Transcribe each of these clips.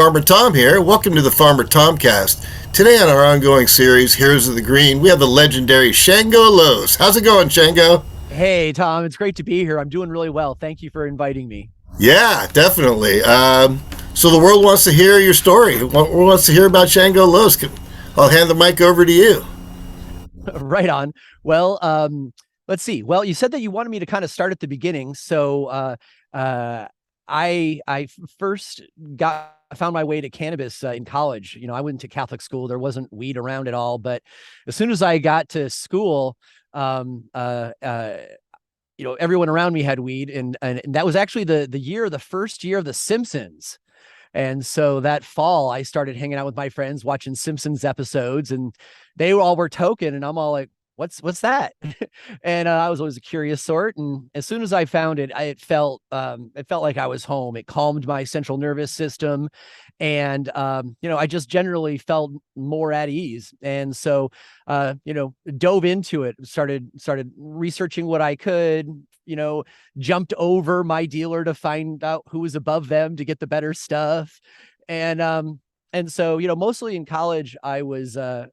Farmer Tom here. Welcome to the Farmer TomCast. Today on our ongoing series, Heroes of the Green, we have the legendary Shango Los. How's it going, Shango? Hey, Tom, it's great to be here. I'm doing really well. Thank you for inviting me. Yeah, definitely. So the world wants to hear your story. Wants to hear about Shango Los. I'll hand the mic over to you. Right on. Well, let's see. Well, you said that you wanted me to kind of start at the beginning. So I first found my way to cannabis in college. I went to Catholic school. There wasn't weed around at all. But as soon as I got to school, um, uh, uh, everyone around me had weed, and that was actually the first year of The Simpsons. And so that fall, I started hanging out with my friends, watching Simpsons episodes, and they all were token, and I'm all like, "What's that?" And I was always a curious sort. And as soon as I found it, it felt like I was home. It calmed my central nervous system, and I just generally felt more at ease. And so, dove into it, started researching what I could. Jumped over my dealer to find out who was above them to get the better stuff. And so, mostly in college, I was a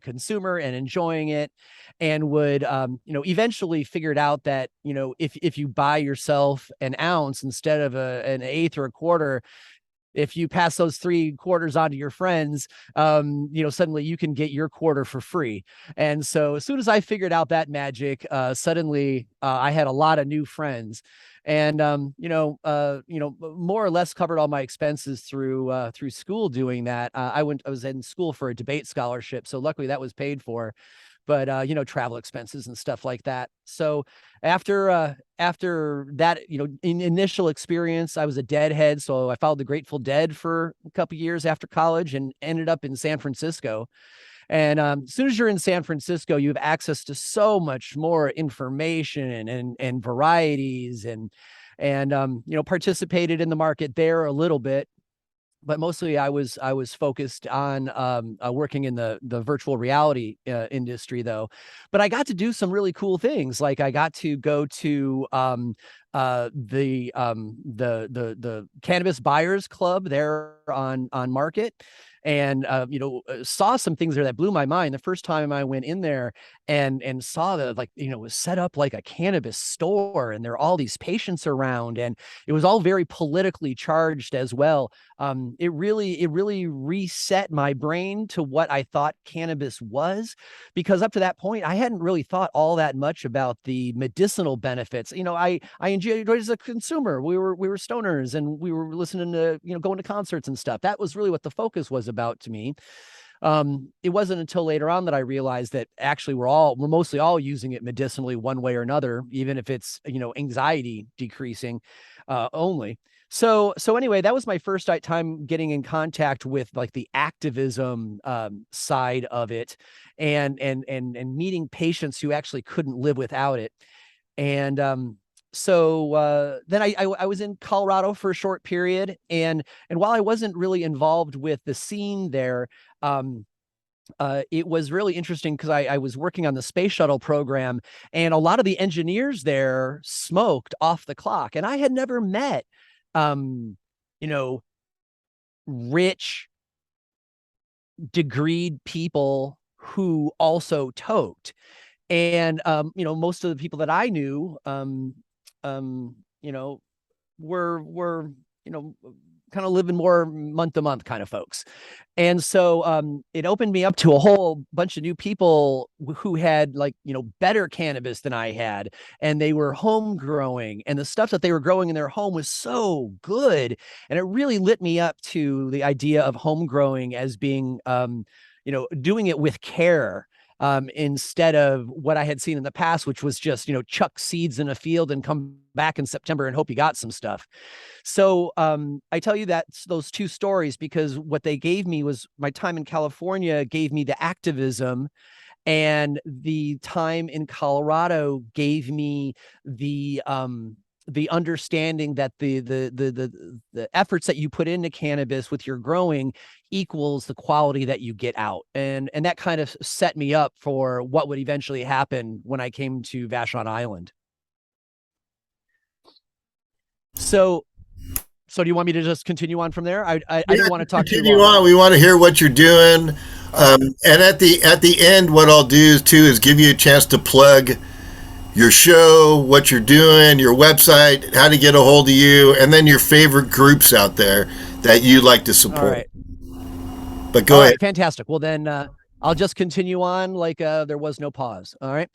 consumer and enjoying it, and would, eventually figured out that, if you buy yourself an ounce instead of an eighth or a quarter, if you pass those 3 quarters on to your friends, suddenly you can get your quarter for free. And so as soon as I figured out that magic, suddenly I had a lot of new friends, and more or less covered all my expenses through school doing that. I was in school for a debate scholarship, so luckily that was paid for. But travel expenses and stuff like that. So after that, initial experience, I was a deadhead. So I followed the Grateful Dead for a couple years after college and ended up in San Francisco. And as soon as you're in San Francisco, you have access to so much more information and varieties, and participated in the market there a little bit. But mostly I was focused on working in the virtual reality industry, though. But I got to do some really cool things. Like I got to go to the Cannabis Buyers Club there on Market, and saw some things there that blew my mind. The first time I went in there and saw that, like, it was set up like a cannabis store, and there are all these patients around, and it was all very politically charged as well. It really reset my brain to what I thought cannabis was, because up to that point I hadn't really thought all that much about the medicinal benefits. I enjoyed it as a consumer. We were stoners, and we were listening to, going to concerts and stuff. That was really what the focus was about to me. It wasn't until later on that I realized that actually we're mostly all using it medicinally one way or another, even if it's, anxiety decreasing only. So anyway, that was my first time getting in contact with like the activism side of it, and meeting patients who actually couldn't live without it. And so then I was in Colorado for a short period, and while I wasn't really involved with the scene there, it was really interesting because I was working on the space shuttle program, and a lot of the engineers there smoked off the clock, and I had never met, um, you know, rich, degreed people who also toked. And most of the people that I knew, um, you know, were kind of living more month to month kind of folks. And so it opened me up to a whole bunch of new people who had, like, better cannabis than I had, and they were home growing, and the stuff that they were growing in their home was so good. And it really lit me up to the idea of home growing as being, doing it with care, instead of what I had seen in the past, which was just, chuck seeds in a field and come back in September and hope you got some stuff. So I tell you that those two stories because what they gave me was my time in California gave me the activism, and the time in Colorado gave me the understanding that the efforts that you put into cannabis with your growing equals the quality that you get out. And that kind of set me up for what would eventually happen when I came to Vashon Island. So So do you want me to just continue on from there? I Yeah, don't want to talk too continue long. on. We want to hear what you're doing. And at the end, what I'll do too is give you a chance to plug your show, what you're doing, your website, how to get a hold of you, and then your favorite groups out there that you like to All support. right. But All go ahead. right. Fantastic. Well, then I'll just continue on like there was no pause. All right.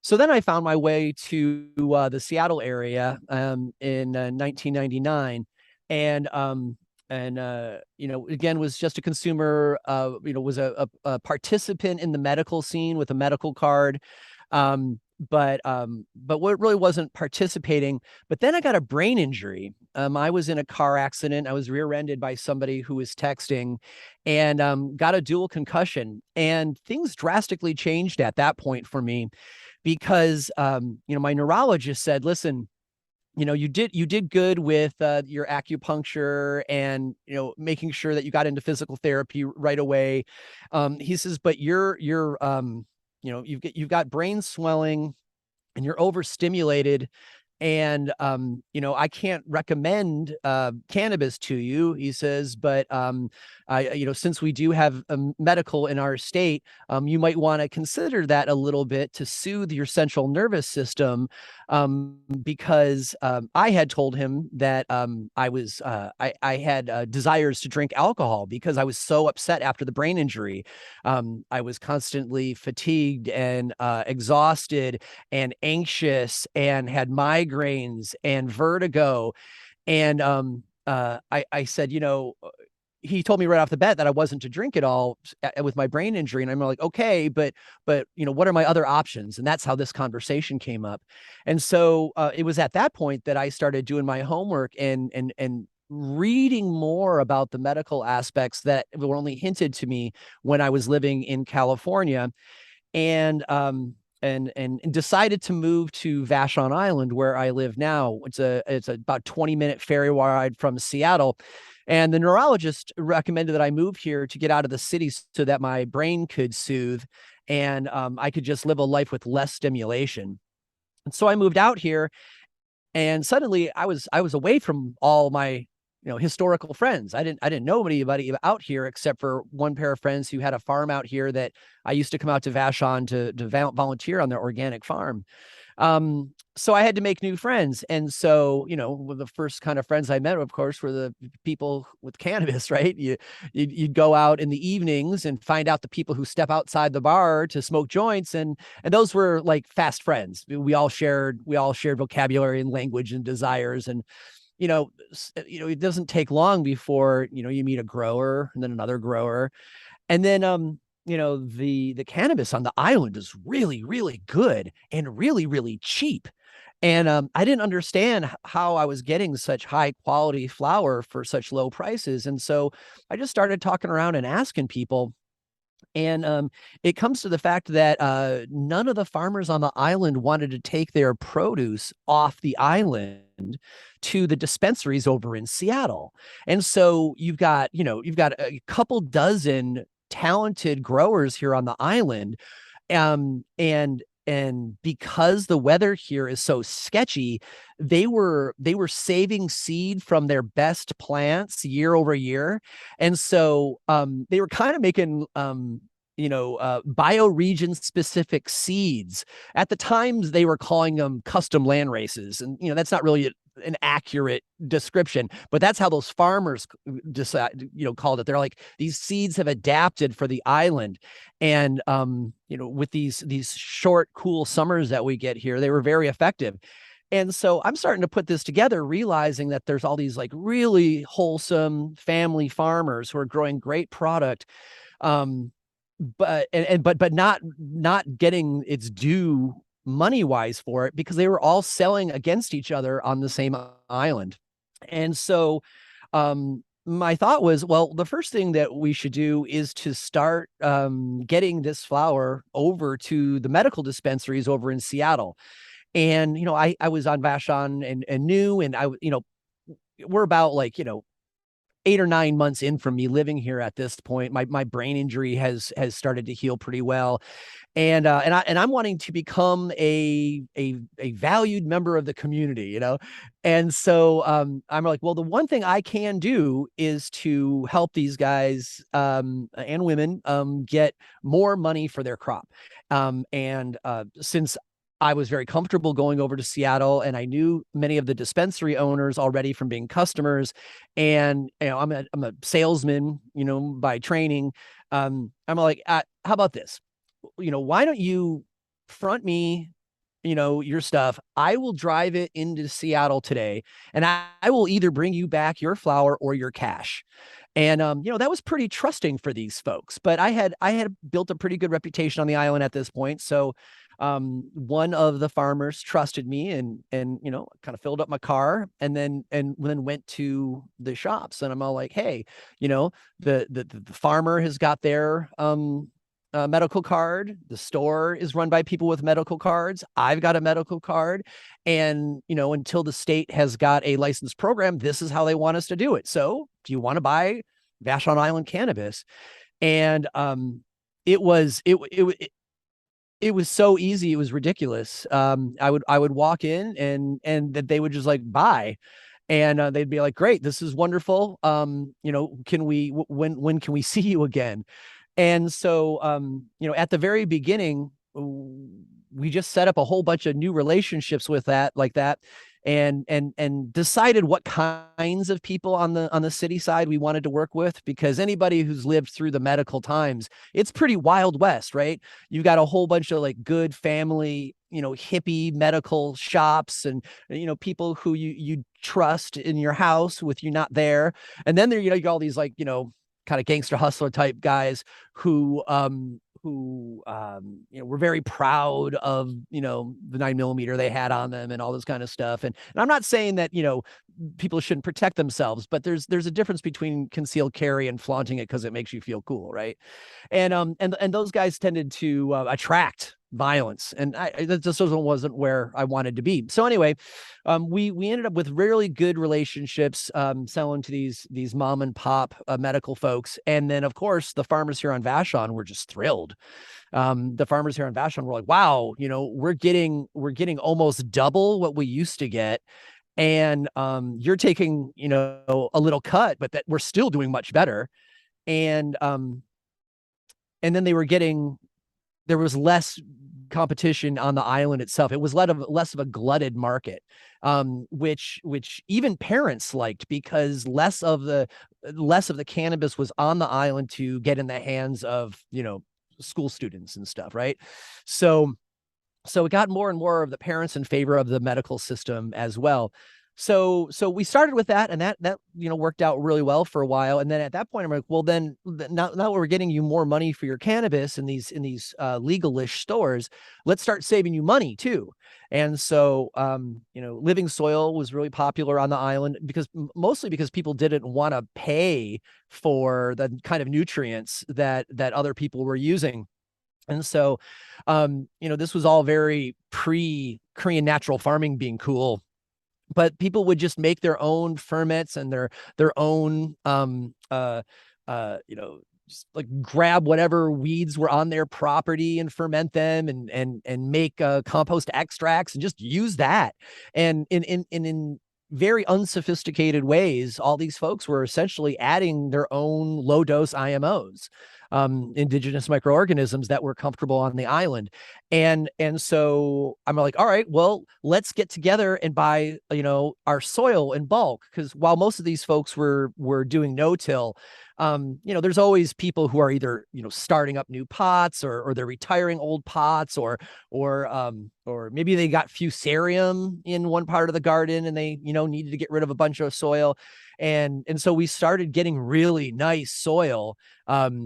So then I found my way to the Seattle area in 1999, and again was just a consumer. Was a participant in the medical scene with a medical card, but what really wasn't participating. But then I got a brain injury. I was in a car accident. I was rear-ended by somebody who was texting, and got a dual concussion. And things drastically changed at that point for me because my neurologist said, listen, you did good with your acupuncture and making sure that you got into physical therapy right away. He says, but you've got brain swelling and you're overstimulated, and I can't recommend cannabis to you, he says, but since we do have medical in our state, you might want to consider that a little bit to soothe your central nervous system, because I had told him that I had desires to drink alcohol because I was so upset after the brain injury. I was constantly fatigued and exhausted and anxious and had migraines and vertigo. And I said, he told me right off the bat that I wasn't to drink it all with my brain injury. And I'm like, okay, but what are my other options? And that's how this conversation came up. And so it was at that point that I started doing my homework and reading more about the medical aspects that were only hinted to me when I was living in California. And decided to move to Vashon Island, where I live now. It's about 20-minute ferry ride from Seattle. And the neurologist recommended that I move here to get out of the city so that my brain could soothe, and I could just live a life with less stimulation. And so I moved out here, and suddenly I was away from all my historical friends. I didn't know anybody out here except for one pair of friends who had a farm out here that I used to come out to Vashon to volunteer on their organic farm. So I had to make new friends. And so, the first kind of friends I met, of course, were the people with cannabis, right? You'd go out in the evenings and find out the people who step outside the bar to smoke joints. And those were like fast friends. We all shared vocabulary and language and desires. And, it doesn't take long before, you meet a grower and then another grower. And then, the cannabis on the island is really, really good and really, really cheap. And I didn't understand how I was getting such high quality flower for such low prices. And so I just started talking around and asking people. And it comes to the fact that none of the farmers on the island wanted to take their produce off the island to the dispensaries over in Seattle. And so you've got a couple dozen talented growers here on the island, and because the weather here is so sketchy, they were saving seed from their best plants year over year. And so they were kind of making bioregion specific seeds. At the times they were calling them custom land races, and that's not really an accurate description, but that's how those farmers decide, called it. They're like, these seeds have adapted for the island. And with these short, cool summers that we get here, they were very effective. And so I'm starting to put this together, realizing that there's all these like really wholesome family farmers who are growing great product, but not getting its due money wise for it, because they were all selling against each other on the same island. And so my thought was, well, the first thing that we should do is to start getting this flower over to the medical dispensaries over in Seattle. And I was on Vashon and knew, and we're about like 8 or 9 months in from me living here at this point. My brain injury has started to heal pretty well, and I'm wanting to become a valued member of the community, and so I'm like, well, the one thing I can do is to help these guys and women get more money for their crop, and since I was very comfortable going over to Seattle, and I knew many of the dispensary owners already from being customers, and I'm a salesman, by training. I'm like, how about this? Why don't you front me, your stuff? I will drive it into Seattle today, and I will either bring you back your flower or your cash. And that was pretty trusting for these folks. But I had built a pretty good reputation on the island at this point. So one of the farmers trusted me and kind of filled up my car and then went to the shops. And I'm all like, hey, the farmer has got their medical card. The store is run by people with medical cards. I've got a medical card. And, until the state has got a licensed program, this is how they want us to do it. So do you want to buy Vashon Island cannabis? And it was so easy. It was ridiculous. I would walk in and that they would just like buy. And they'd be like, great, this is wonderful. When can we see you again? And so, at the very beginning, we just set up a whole bunch of new relationships with that, and decided what kinds of people on the city side we wanted to work with, because anybody who's lived through the medical times, it's pretty Wild West, right? You've got a whole bunch of like good family, hippie medical shops, and people who you trust in your house with you not there, and then there you got all these like kind of gangster hustler type guys who were very proud of the 9mm they had on them and all this kind of stuff. And I'm not saying that people shouldn't protect themselves, but there's a difference between concealed carry and flaunting it because it makes you feel cool, right? And those guys tended to attract violence, and that just wasn't where I wanted to be. So anyway, we ended up with really good relationships, selling to these mom and pop medical folks, and then of course the farmers here on Vashon were just thrilled. The farmers here on Vashon were like, wow, we're getting almost double what we used to get, and you're taking a little cut, but that we're still doing much better. And then there was less competition on the island itself. It was less of a glutted market, which even parents liked, because less of the cannabis was on the island to get in the hands of school students and stuff, right? So it got more and more of the parents in favor of the medical system as well. So we started with that, and that worked out really well for a while. And then at that point, I'm like, well, then now we're getting you more money for your cannabis in these legalish stores, let's start saving you money too. And so living soil was really popular on the island, mostly because people didn't want to pay for the kind of nutrients that other people were using. And so this was all very pre-Korean natural farming being cool, but people would just make their own ferments and their own just like grab whatever weeds were on their property and ferment them and make compost extracts and just use that. And in very unsophisticated ways, all these folks were essentially adding their own low dose IMOs, indigenous microorganisms that were comfortable on the island. And so I'm like, all right, well, let's get together and buy, our soil in bulk. Because while most of these folks were doing no-till, there's always people who are either, starting up new pots, or they're retiring old pots, or maybe they got fusarium in one part of the garden and they, needed to get rid of a bunch of soil. And so we started getting really nice soil,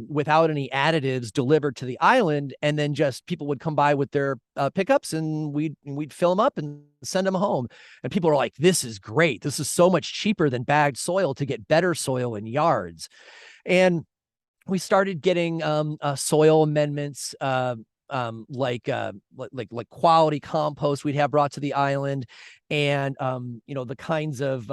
without any additives delivered to the island. And then just people would come by with their pickups, and we'd fill them up and send them home. And people were like, this is great. This is so much cheaper than bagged soil to get better soil in yards. And we started getting soil amendments, like quality compost we'd have brought to the island, and the kinds of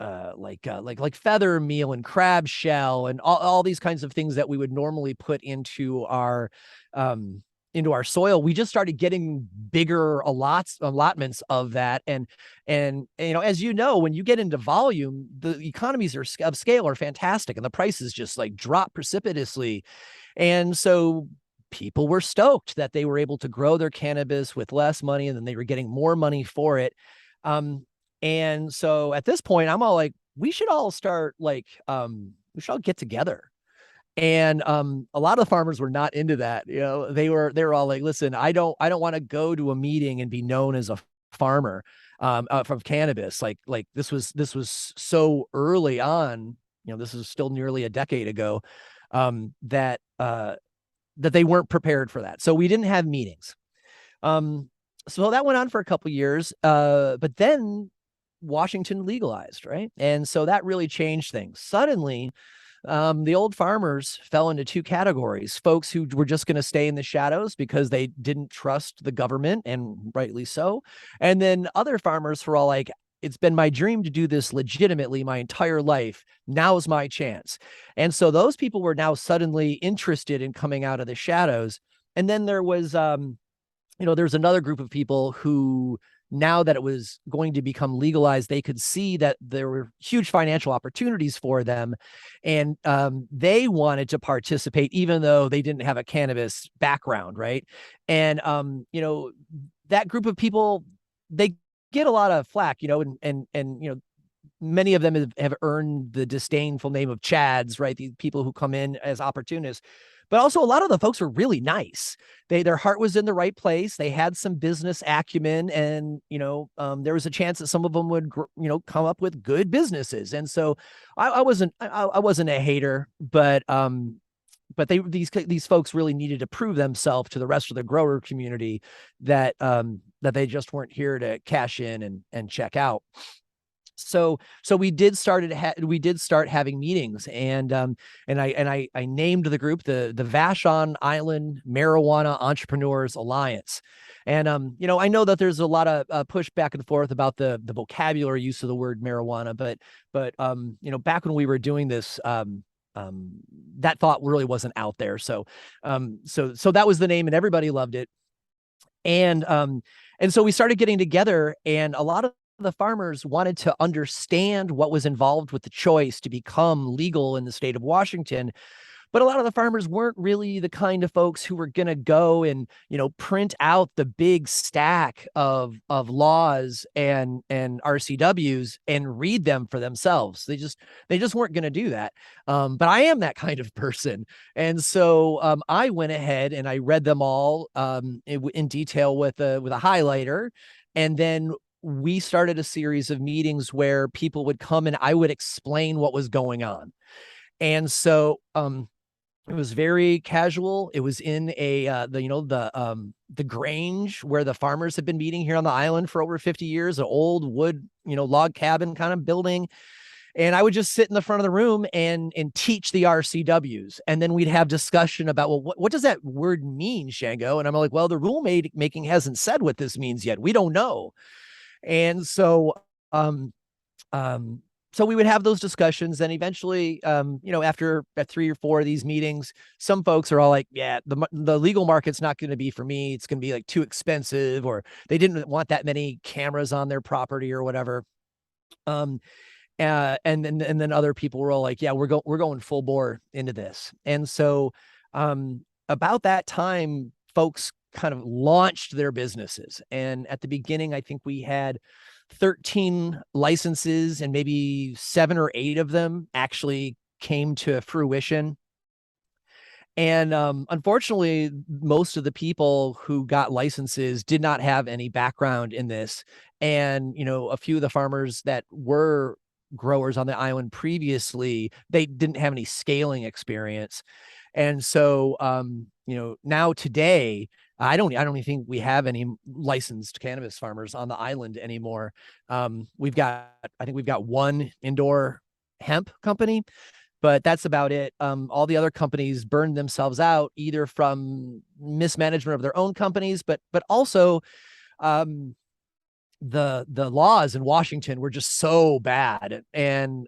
like feather meal and crab shell and all these kinds of things that we would normally put into our soil. We just started getting bigger allotments of that. And as you know, when you get into volume, the economies of scale are fantastic and the prices just like drop precipitously. And so people were stoked that they were able to grow their cannabis with less money and then they were getting more money for it. And so at this point, I'm all like, we should all start we should all get together. And a lot of the farmers were not into that. They were all like, listen, I don't want to go to a meeting and be known as a farmer from cannabis. Like this was so early on, this is still nearly a decade ago, that they weren't prepared for that. So we didn't have meetings. So that went on for a couple years. But then Washington legalized, right? And so that really changed things. Suddenly, the old farmers fell into two categories: folks who were just going to stay in the shadows because they didn't trust the government, and rightly so. And then other farmers who are all like, it's been my dream to do this legitimately my entire life. Now's my chance. And so those people were now suddenly interested in coming out of the shadows. And then there's another group of people who, now that it was going to become legalized, they could see that there were huge financial opportunities for them. And they wanted to participate, even though they didn't have a cannabis background, right? And, that group of people, they get a lot of flack, and many of them have earned the disdainful name of Chads, right? These people who come in as opportunists. But also, a lot of the folks were really nice. Their heart was in the right place. They had some business acumen, and there was a chance that some of them would come up with good businesses. And so, I wasn't a hater, but these folks really needed to prove themselves to the rest of the grower community that they just weren't here to cash in and check out. So we did start having meetings, and I named the group the Vashon Island Marijuana Entrepreneurs Alliance. And I know that there's a lot of push back and forth about the vocabulary use of the word marijuana, but back when we were doing this, that thought really wasn't out there. So that was the name, and everybody loved it. And so we started getting together, and a lot of the farmers wanted to understand what was involved with the choice to become legal in the state of Washington. But a lot of the farmers weren't really the kind of folks who were going to go and, print out the big stack of laws and RCWs and read them for themselves. They just weren't going to do that. But I am that kind of person. And so I went ahead and I read them all in detail with a highlighter. And then we started a series of meetings where people would come and I would explain what was going on. And so it was very casual. It was in the Grange where the farmers have been meeting here on the island for over 50 years, an old wood, log cabin kind of building. And I would just sit in the front of the room and teach the RCWs. And then we'd have discussion about, well, what does that word mean, Shango? And I'm like, well, the rule making hasn't said what this means yet. We don't know. And so, so we would have those discussions, and eventually, after 3 or 4 of these meetings, some folks are all like, yeah, the legal market's not going to be for me. It's going to be like too expensive, or they didn't want that many cameras on their property or whatever. And then other people were all like, yeah, we're going full bore into this. And so, about that time, folks kind of launched their businesses. And at the beginning, I think we had 13 licenses, and maybe 7 or 8 of them actually came to fruition. And unfortunately, most of the people who got licenses did not have any background in this. And, a few of the farmers that were growers on the island previously, they didn't have any scaling experience. And so, now today, I don't even think we have any licensed cannabis farmers on the island anymore. I think we've got one indoor hemp company, but that's about it. All the other companies burned themselves out, either from mismanagement of their own companies, but also, the laws in Washington were just so bad, and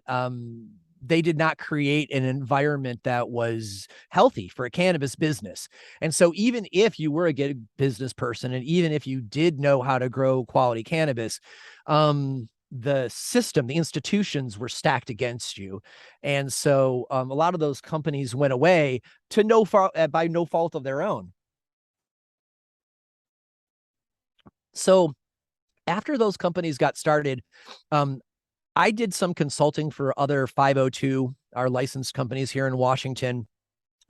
they did not create an environment that was healthy for a cannabis business. And so even if you were a good business person, and even if you did know how to grow quality cannabis, the system, the institutions were stacked against you. And so a lot of those companies went away to by no fault of their own. So after those companies got started, I did some consulting for other 502, our licensed companies here in Washington.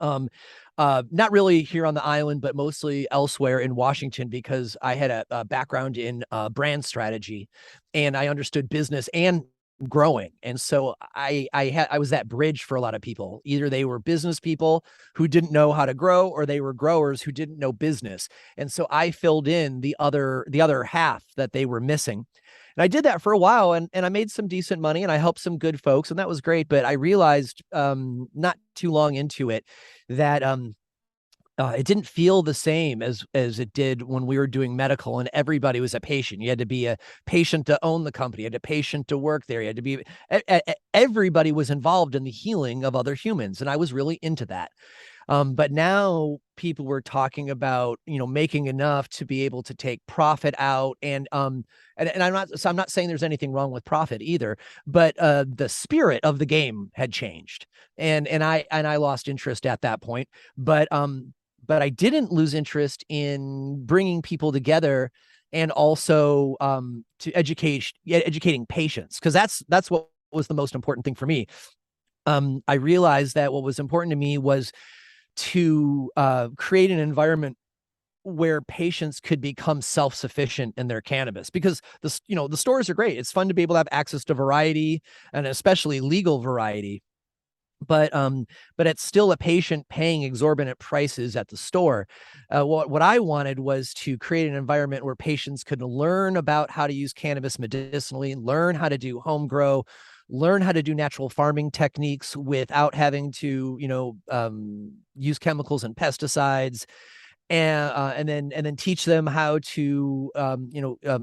Not really here on the island, but mostly elsewhere in Washington, because I had a background in brand strategy, and I understood business and growing. And so I was that bridge for a lot of people. Either they were business people who didn't know how to grow, or they were growers who didn't know business. And so I filled in the other half that they were missing. And I did that for a while, and I made some decent money, and I helped some good folks, and that was great. But I realized not too long into it that it didn't feel the same as it did when we were doing medical and everybody was a patient. You had to be a patient to own the company. You had a patient to work there. You had to be everybody was involved in the healing of other humans, and I was really into that. But now people were talking about, making enough to be able to take profit out, and I'm not saying there's anything wrong with profit either, but the spirit of the game had changed, and I lost interest at that point. But I didn't lose interest in bringing people together, and also to educating patients, because that's what was the most important thing for me. I realized that what was important to me was to create an environment where patients could become self-sufficient in their cannabis, because the stores are great. It's fun to be able to have access to variety, and especially legal variety. But it's still a patient paying exorbitant prices at the store. What I wanted was to create an environment where patients could learn about how to use cannabis medicinally, learn how to do home grow, learn how to do natural farming techniques without having to, use chemicals and pesticides, and then teach them how to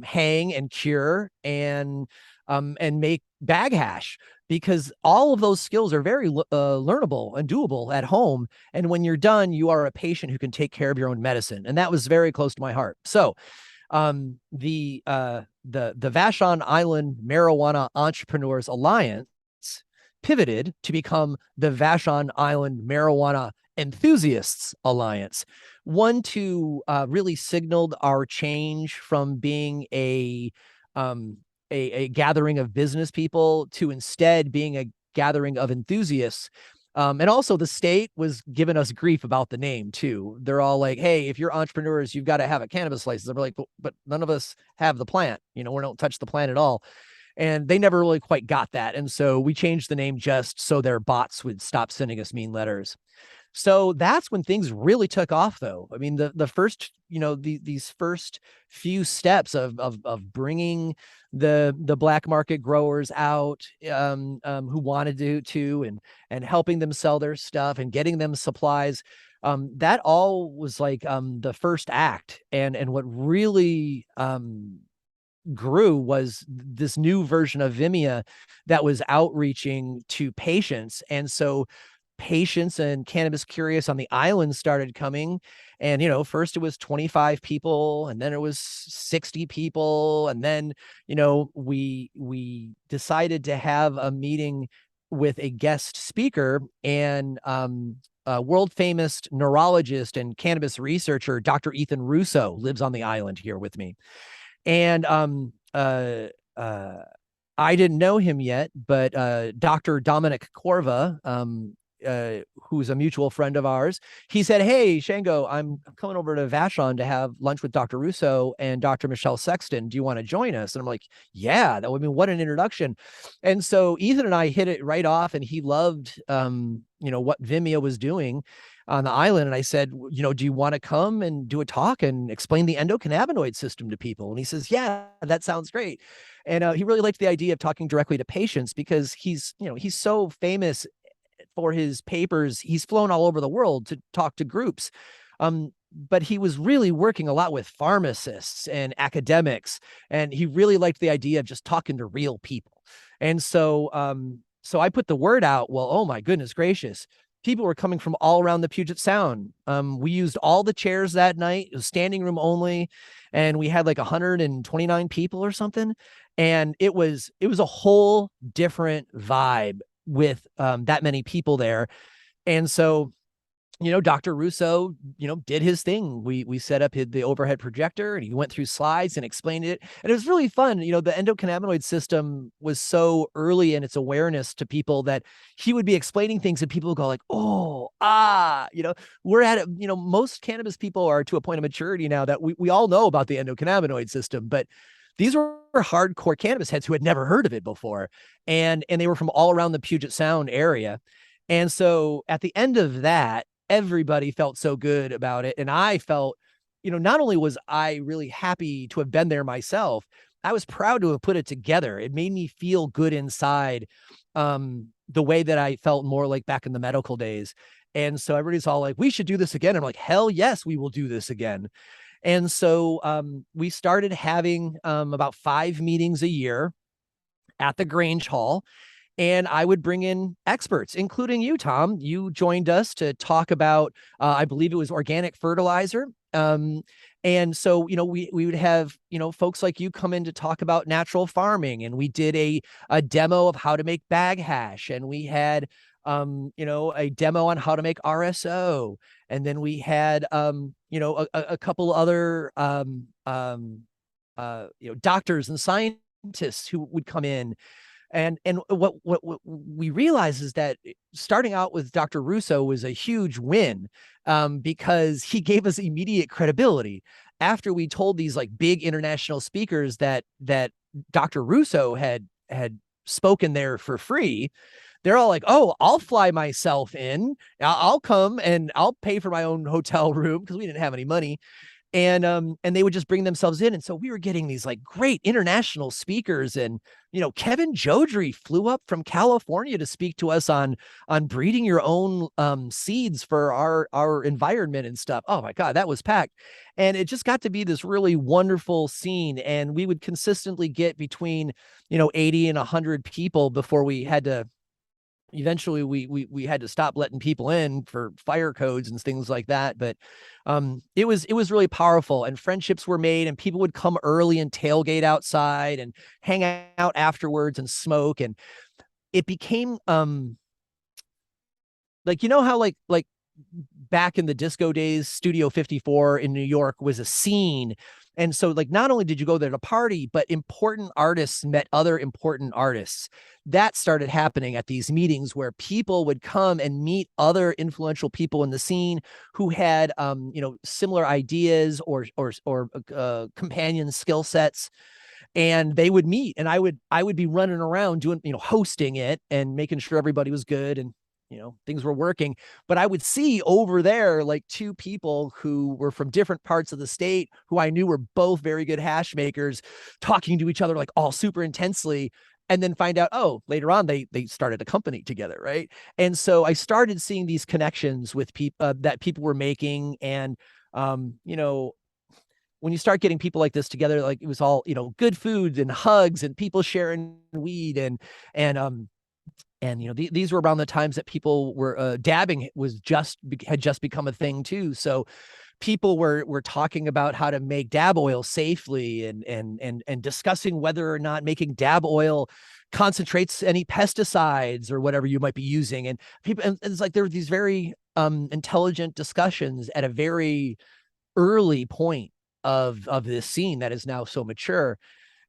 hang and cure and make bag hash, because all of those skills are very learnable and doable at home. And when you're done, you are a patient who can take care of your own medicine, and that was very close to my heart. So the Vashon Island Marijuana Entrepreneurs Alliance pivoted to become the Vashon Island Marijuana Enthusiasts Alliance. One to really signaled our change from being a gathering of business people to instead being a gathering of enthusiasts. And also the state was giving us grief about the name too. They're all like, hey, if you're entrepreneurs, you've got to have a cannabis license. I'm like, but none of us have the plant. We don't touch the plant at all. And they never really quite got that. And so we changed the name just so their bots would stop sending us mean letters. So that's when things really took off, though. I mean, the first, these first few steps of bringing the black market growers out, who wanted and helping them sell their stuff and getting them supplies. That all was like the first act, and what really grew was this new version of Vimeo that was outreaching to patients. And so patients and cannabis curious on the island started coming, and first it was 25 people, and then it was 60 people, and then we decided to have a meeting with a guest speaker, and world famous neurologist and cannabis researcher Dr. Ethan Russo lives on the island here with me. And I didn't know him yet, but Dr. Dominic Corva, who's a mutual friend of ours, he said, hey, Shango, I'm coming over to Vashon to have lunch with Dr. Russo and Dr. Michelle Sexton. Do you want to join us? And I'm like, yeah, that would mean what an introduction. And so Ethan and I hit it right off, and he loved, what Vimeo was doing on the island. And I said, do you want to come and do a talk and explain the endocannabinoid system to people? And he says, yeah, that sounds great. And he really liked the idea of talking directly to patients, because he's so famous for his papers. He's flown all over the world to talk to groups. but he was really working a lot with pharmacists and academics, and he really liked the idea of just talking to real people. And so I put the word out. Well, oh my goodness gracious, people were coming from all around the Puget Sound. We used all the chairs that night. It was standing room only, and we had like 129 people or something. And it was a whole different vibe with that many people there. And so, Dr. Russo, did his thing. We set up the overhead projector, and he went through slides and explained it. And it was really fun. The endocannabinoid system was so early in its awareness to people that he would be explaining things and people would go like, oh, we're at it. Most cannabis people are to a point of maturity now that we all know about the endocannabinoid system, but these were hardcore cannabis heads who had never heard of it before. And they were from all around the Puget Sound area. And so at the end of that, everybody felt so good about it. And I felt, not only was I really happy to have been there myself, I was proud to have put it together. It made me feel good inside, the way that I felt more like back in the medical days. And so everybody's all like, we should do this again. I'm like, hell yes, we will do this again. And so we started having about 5 meetings a year at the Grange Hall. And I would bring in experts, including you, Tom. You joined us to talk about, I believe it was organic fertilizer. And so, we would have, folks like you come in to talk about natural farming. And we did a demo of how to make bag hash. And we had, a demo on how to make RSO. And then we had, a couple other, doctors and scientists who would come in. And what we realized is that starting out with Dr. Russo was a huge win, because he gave us immediate credibility. After we told these like big international speakers that Dr. Russo had spoken there for free, they're all like, oh, I'll fly myself in. I'll come and I'll pay for my own hotel room, because we didn't have any money. And they would just bring themselves in. And so we were getting these like great international speakers. And, Kevin Jodrey flew up from California to speak to us on breeding your own seeds for our environment and stuff. Oh my God, that was packed. And it just got to be this really wonderful scene. And we would consistently get between, 80 and 100 people before we had to eventually we had to stop letting people in for fire codes and things like that. But it was really powerful, and friendships were made, and people would come early and tailgate outside and hang out afterwards and smoke. And it became like, how like back in the disco days, Studio 54 in New York was a scene. And so like, not only did you go there to party, but important artists met other important artists. That started happening at these meetings, where people would come and meet other influential people in the scene who had, similar ideas or companion skill sets. And they would meet, and I would be running around doing, hosting it and making sure everybody was good and, things were working. But I would see over there like 2 people who were from different parts of the state, who I knew were both very good hash makers, talking to each other like all super intensely, and then find out, oh, later on they started a company together, right? And so I started seeing these connections with people that people were making. And when you start getting people like this together, like it was all, good food and hugs and people sharing weed and these were around the times that people were dabbing had just become a thing too. So people were talking about how to make dab oil safely, and discussing whether or not making dab oil concentrates any pesticides or whatever you might be using. And people, and it's like there were these very intelligent discussions at a very early point of this scene that is now so mature.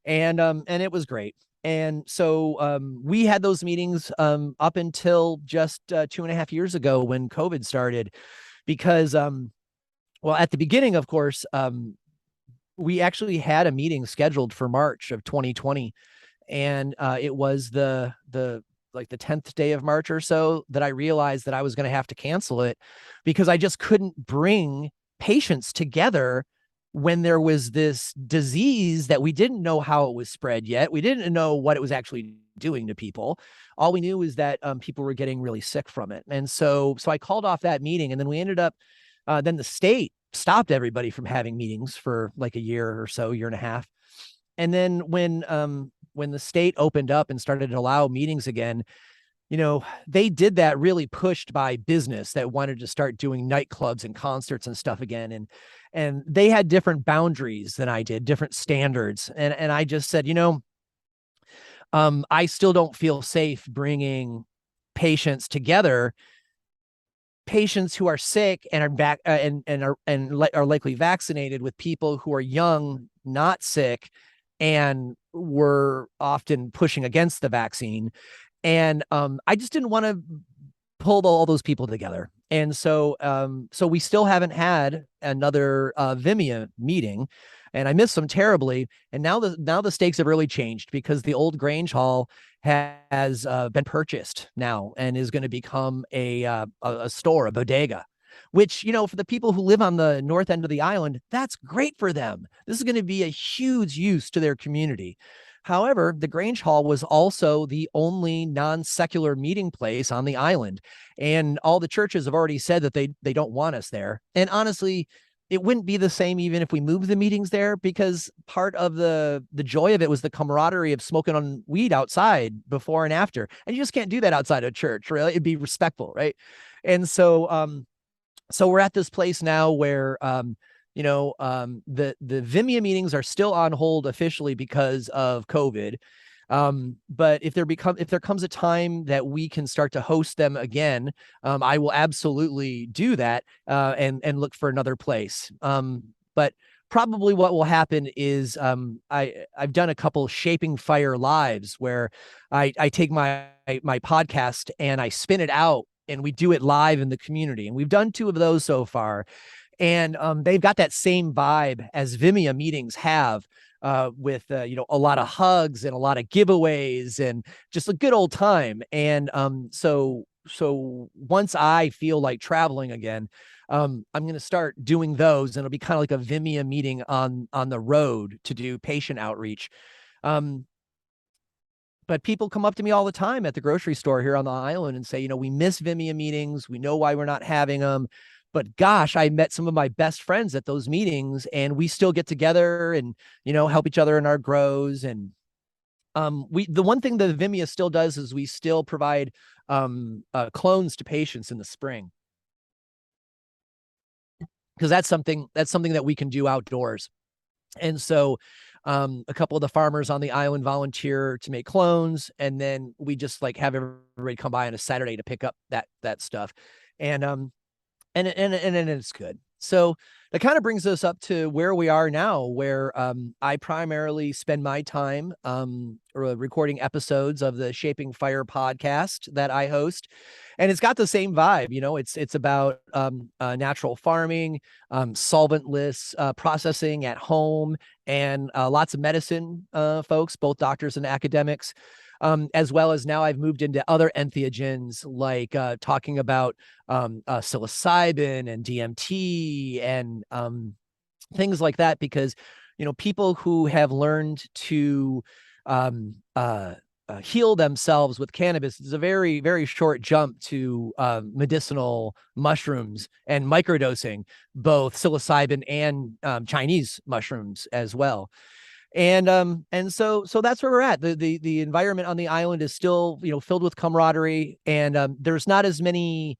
And it was great. And so we had those meetings up until just 2.5 years ago, when COVID started, because well, at the beginning, of course, we actually had a meeting scheduled for March of 2020, and it was the 10th day of March or so that I realized that I was going to have to cancel it, because I just couldn't bring patients together when there was this disease that we didn't know how it was spread yet. We didn't know what it was actually doing to people. All we knew is that people were getting really sick from it. And so I called off that meeting, and then we ended up, then the state stopped everybody from having meetings for like a year or so, year and a half. And then when the state opened up and started to allow meetings again, they did that really pushed by business that wanted to start doing nightclubs and concerts and stuff again. And they had different boundaries than I did, different standards. And I just said, I still don't feel safe bringing patients together, patients who are sick and are back are likely vaccinated, with people who are young, not sick, and were often pushing against the vaccine. And I just didn't want to pull all those people together. And so we still haven't had another Vimeo meeting, and I miss them terribly. And now the stakes have really changed, because the old Grange Hall has been purchased now and is going to become a store, a bodega, which, for the people who live on the north end of the island, that's great for them. This is going to be a huge use to their community. However, the Grange Hall was also the only non-secular meeting place on the island, and all the churches have already said that they don't want us there. And honestly, it wouldn't be the same even if we moved the meetings there, because part of the joy of it was the camaraderie of smoking on weed outside before and after. And you just can't do that outside of church, really. It'd be respectful, right? And so we're at this place now where the Vimeo meetings are still on hold officially because of COVID. But if there comes a time that we can start to host them again, I will absolutely do that, and look for another place. But probably what will happen is I've done a couple Shaping Fire lives where I take my podcast and I spin it out and we do it live in the community. And we've done 2 of those so far. And they've got that same vibe as Vimeo meetings have, with a lot of hugs and a lot of giveaways and just a good old time. And so once I feel like traveling again, I'm going to start doing those, and it'll be kind of like a Vimeo meeting on the road to do patient outreach. But people come up to me all the time at the grocery store here on the island and say, we miss Vimeo meetings. We know why we're not having them. But gosh, I met some of my best friends at those meetings, and we still get together and, help each other in our grows. And the one thing that Vimeo still does is we still provide clones to patients in the spring, because that's something that we can do outdoors. And so a couple of the farmers on the island volunteer to make clones, and then we just like have everybody come by on a Saturday to pick up that stuff. And it's good. So that kind of brings us up to where we are now, where I primarily spend my time recording episodes of the Shaping Fire podcast that I host. And it's got the same vibe. It's about natural farming, solventless processing at home, and lots of medicine folks, both doctors and academics. As well as now I've moved into other entheogens, like talking about psilocybin and DMT and things like that, because people who have learned to heal themselves with cannabis is a very, very short jump to medicinal mushrooms and microdosing, both psilocybin and Chinese mushrooms as well. And so that's where we're at. The environment on the island is still, filled with camaraderie, and there's not as many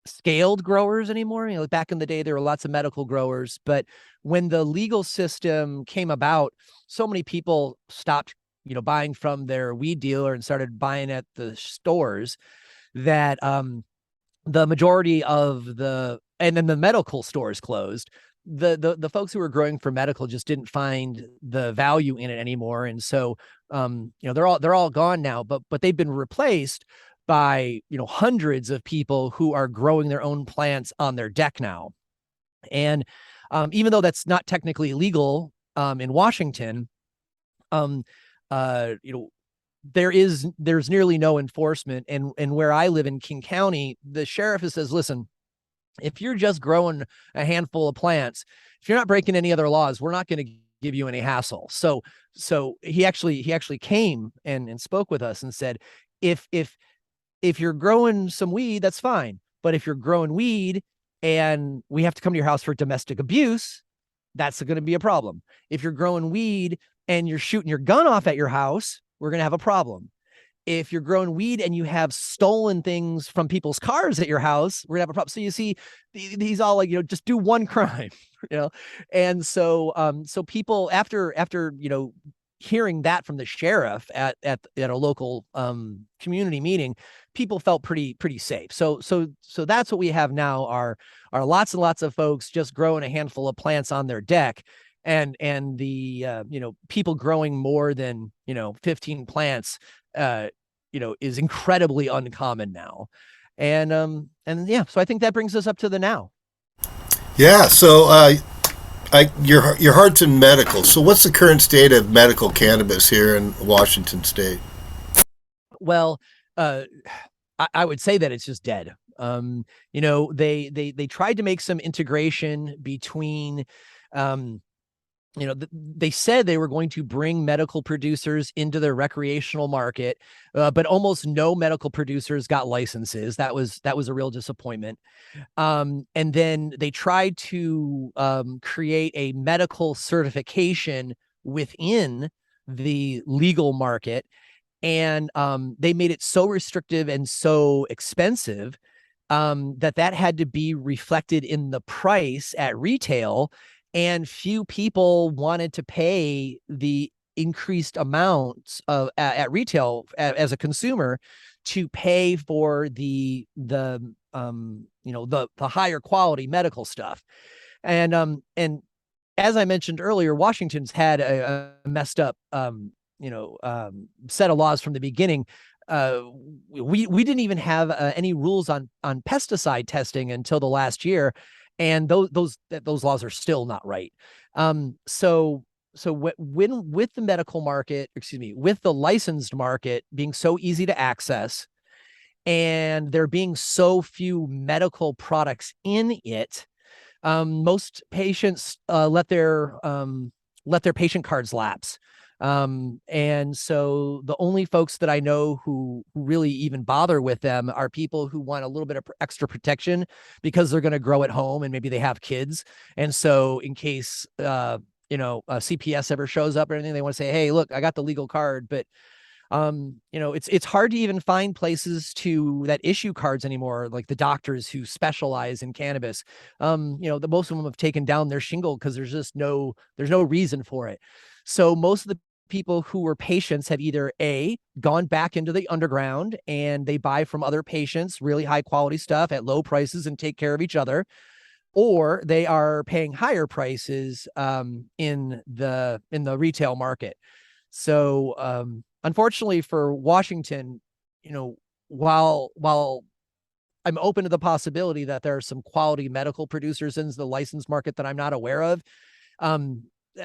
scaled growers anymore. Back in the day, there were lots of medical growers, but when the legal system came about, so many people stopped, buying from their weed dealer and started buying at the stores, that the majority of and then the medical stores closed. The folks who were growing for medical just didn't find the value in it anymore. And so, they're all gone now, but they've been replaced by, hundreds of people who are growing their own plants on their deck now. And even though that's not technically legal in Washington, there's nearly no enforcement. And where I live in King County, the sheriff says, listen, if you're just growing a handful of plants, if you're not breaking any other laws, we're not going to give you any hassle. So he actually came and spoke with us and said, if you're growing some weed, that's fine. But if you're growing weed and we have to come to your house for domestic abuse, that's going to be a problem. If you're growing weed and you're shooting your gun off at your house, we're going to have a problem. If you're growing weed and you have stolen things from people's cars at your house, we're gonna have a problem. So you see, he's all like, just do one crime, And so people after hearing that from the sheriff at a local community meeting, people felt pretty safe. So that's what we have now are lots and lots of folks just growing a handful of plants on their deck. And the people growing more than 15 plants is incredibly uncommon now. And yeah, so I think that brings us up to the now. Yeah. So your heart's in medical. So what's the current state of medical cannabis here in Washington State? Well, I would say that it's just dead. They tried to make some integration between they said they were going to bring medical producers into their recreational market, but almost no medical producers got licenses. That was a real disappointment. And then they tried to create a medical certification within the legal market, and they made it so restrictive and so expensive that had to be reflected in the price at retail, and few people wanted to pay the increased amounts of at retail as a consumer to pay for the higher quality medical stuff. And as I mentioned earlier, Washington's had a messed up set of laws from the beginning. We didn't even have any rules on pesticide testing until the last year, and those laws are still not right. So when with the medical market, with the licensed market being so easy to access, and there being so few medical products in it, most patients let their patient cards lapse. And so the only folks that I know who really even bother with them are people who want a little bit of extra protection because they're going to grow at home and maybe they have kids. And so in case, CPS ever shows up or anything, they want to say, hey, look, I got the legal card, but it's hard to even find places that issue cards anymore, like the doctors who specialize in cannabis. The most of them have taken down their shingle because there's no reason for it. So most of the people who were patients have either gone back into the underground and they buy from other patients really high quality stuff at low prices and take care of each other, or they are paying higher prices in the retail market. So unfortunately for Washington, while I'm open to the possibility that there are some quality medical producers in the licensed market that I'm not aware of,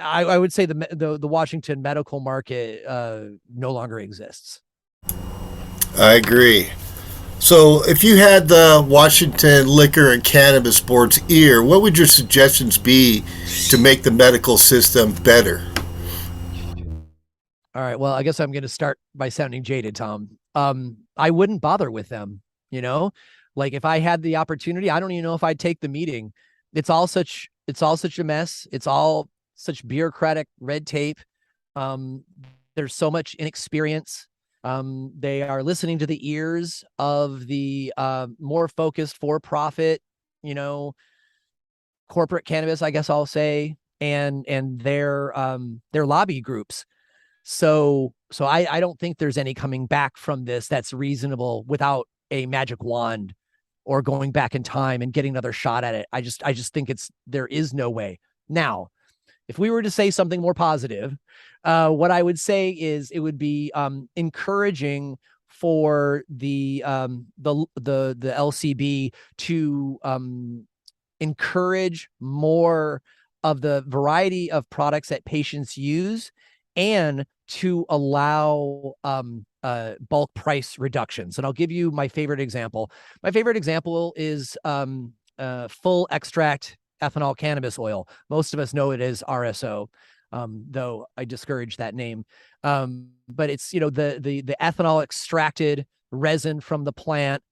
I would say the Washington medical market no longer exists. I agree. So, if you had the Washington Liquor and Cannabis Board's ear, what would your suggestions be to make the medical system better? All right. Well, I guess I'm going to start by sounding jaded, Tom. I wouldn't bother with them. Like if I had the opportunity, I don't even know if I'd take the meeting. It's all such a mess. It's all such bureaucratic red tape. There's so much inexperience. They are listening to the ears of the more focused for-profit, corporate cannabis, I guess I'll say, and their lobby groups. So I don't think there's any coming back from this that's reasonable without a magic wand or going back in time and getting another shot at it. I just think there is no way. Now, if we were to say something more positive, what I would say is it would be encouraging for the LCB to encourage more of the variety of products that patients use, and to allow bulk price reductions. And I'll give you my favorite example. My favorite example is full extract ethanol cannabis oil. Most of us know it as RSO, though I discourage that name. But it's the ethanol extracted resin from the plant,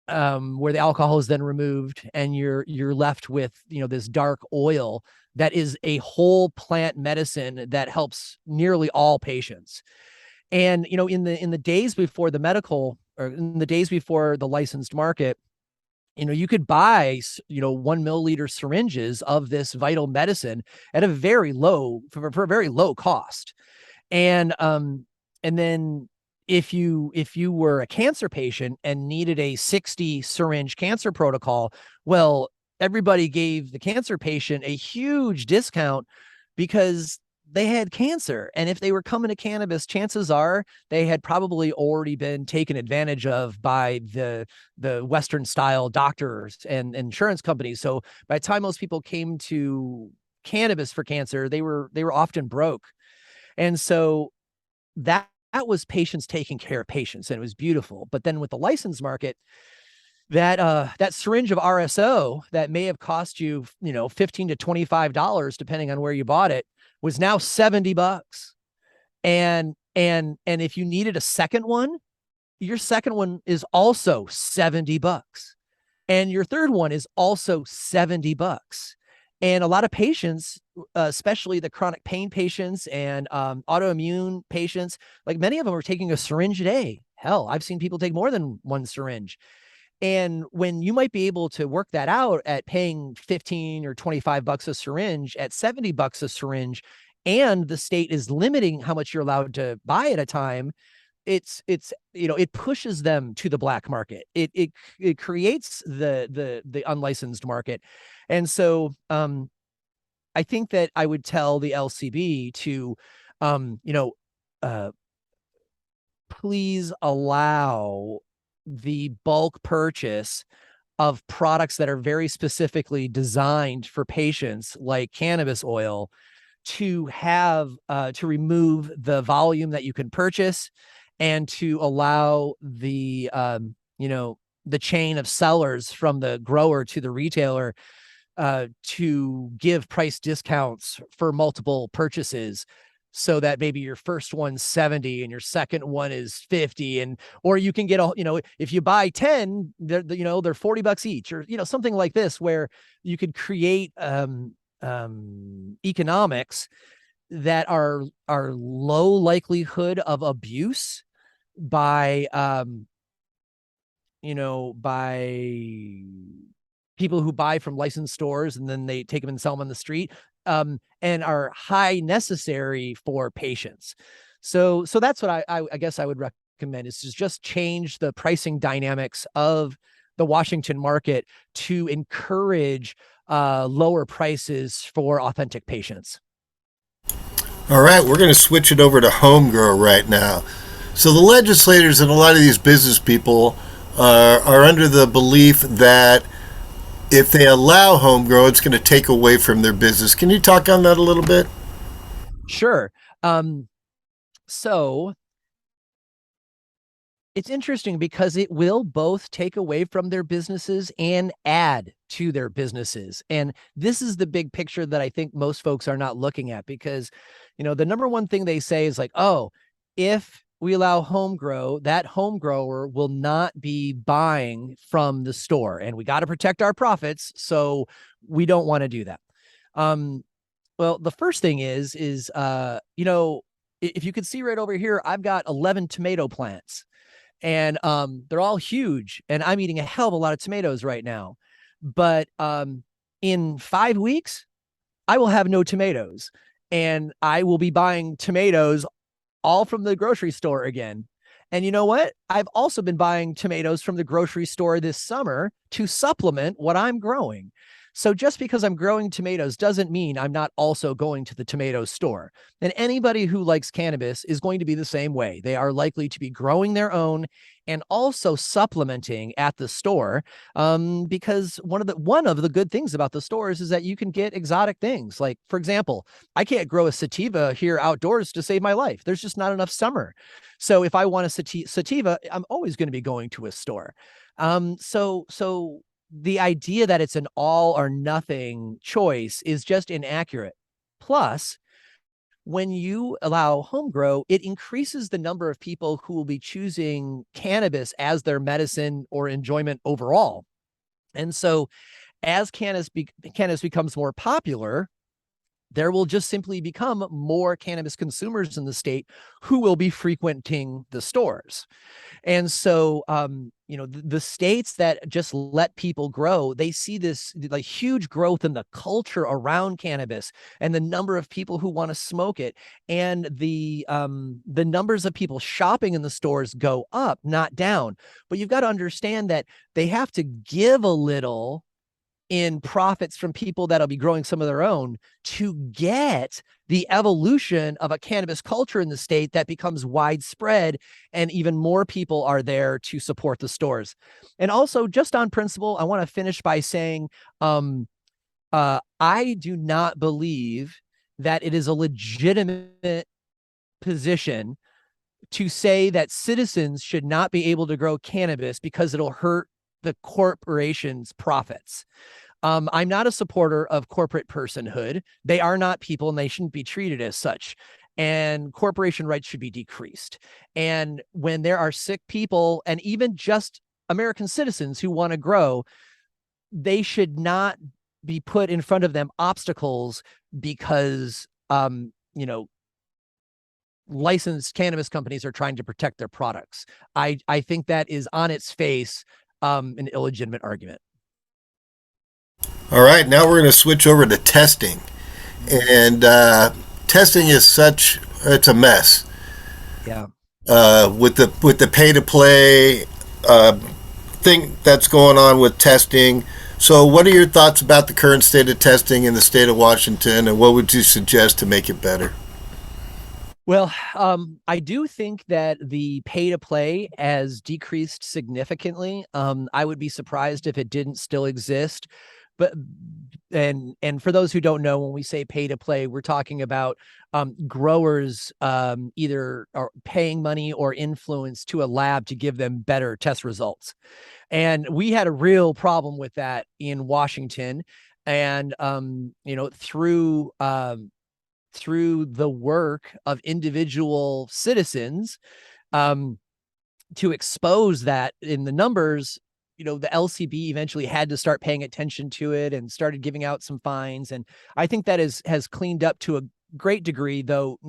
where the alcohol is then removed, and you're left with, this dark oil that is a whole plant medicine that helps nearly all patients. And in the days before the medical, or in the days before the licensed market, you could buy 1 milliliter syringes of this vital medicine at a very low, for a very low cost. And then if you were a cancer patient and needed a 60 syringe cancer protocol, well, everybody gave the cancer patient a huge discount because they had cancer. And if they were coming to cannabis, chances are they had probably already been taken advantage of by the Western style doctors and insurance companies. So by the time most people came to cannabis for cancer, they were often broke. And so that was patients taking care of patients, and it was beautiful. But then with the license market, that syringe of RSO that may have cost you, $15 to $25, depending on where you bought it, was now $70. And if you needed a second one, your second one is also $70. And your third one is also $70. And a lot of patients, especially the chronic pain patients and autoimmune patients, like many of them are taking a syringe a day. Hell, I've seen people take more than one syringe. And when you might be able to work that out at paying 15 or $25 a syringe, at $70 a syringe, and the state is limiting how much you're allowed to buy at a time, it pushes them to the black market. It creates the unlicensed market. And so I think that I would tell the LCB to please allow the bulk purchase of products that are very specifically designed for patients, like cannabis oil, to have to remove the volume that you can purchase, and to allow the chain of sellers from the grower to the retailer to give price discounts for multiple purchases, so that maybe your first one's 70 and your second one is 50, and or you can get if you buy 10, they're $40 each, or something like this, where you could create economics that are low likelihood of abuse by by people who buy from licensed stores and then they take them and sell them on the street, and are high necessary for patients. So that's what I guess I would recommend, is to just change the pricing dynamics of the Washington market to encourage lower prices for authentic patients. All right, we're going to switch it over to home grow right now. So the legislators and a lot of these business people are under the belief that if they allow home grow, it's going to take away from their business. Can you talk on that a little bit? Sure. So it's interesting because it will both take away from their businesses and add to their businesses. And this is the big picture that I think most folks are not looking at, because, the number one thing they say is like, oh, if we allow home grow, that home grower will not be buying from the store, and we got to protect our profits. So we don't want to do that. Well, the first thing is, if you can see right over here, I've got 11 tomato plants, and they're all huge, and I'm eating a hell of a lot of tomatoes right now. But in 5 weeks, I will have no tomatoes, and I will be buying tomatoes all from the grocery store again. And you know what? I've also been buying tomatoes from the grocery store this summer to supplement what I'm growing. So just because I'm growing tomatoes doesn't mean I'm not also going to the tomato store. And anybody who likes cannabis is going to be the same way. They are likely to be growing their own and also supplementing at the store, because one of the good things about the stores is that you can get exotic things. Like, for example, I can't grow a sativa here outdoors to save my life. There's just not enough summer. So if I want a sativa, I'm always going to be going to a store. So the idea that it's an all or nothing choice is just inaccurate. Plus, when you allow home grow, it increases the number of people who will be choosing cannabis as their medicine or enjoyment overall. And so as cannabis becomes more popular, there will just simply become more cannabis consumers in the state who will be frequenting the stores. And so, the states that just let people grow, they see this like huge growth in the culture around cannabis and the number of people who want to smoke it, and the numbers of people shopping in the stores go up, not down. But you've got to understand that they have to give a little in profits from people that'll be growing some of their own to get the evolution of a cannabis culture in the state that becomes widespread, and even more people are there to support the stores. And also, just on principle, I want to finish by saying I do not believe that it is a legitimate position to say that citizens should not be able to grow cannabis because it'll hurt the corporation's profits. I'm not a supporter of corporate personhood. They are not people and they shouldn't be treated as such. And corporation rights should be decreased. And when there are sick people and even just American citizens who want to grow, they should not be put in front of them obstacles because, licensed cannabis companies are trying to protect their products. I think that is on its face an illegitimate argument. All right, now we're going to switch over to testing. And testing is it's a mess. Yeah. With the pay to play thing that's going on with testing. So, what are your thoughts about the current state of testing in the state of Washington, and what would you suggest to make it better? Well, I do think that the pay to play has decreased significantly. I would be surprised if it didn't still exist. But and for those who don't know, when we say pay to play, we're talking about growers either are paying money or influence to a lab to give them better test results. And we had a real problem with that in Washington. And through the work of individual citizens, um, to expose that in the numbers, the LCB eventually had to start paying attention to it and started giving out some fines. And I think that has cleaned up to a great degree, though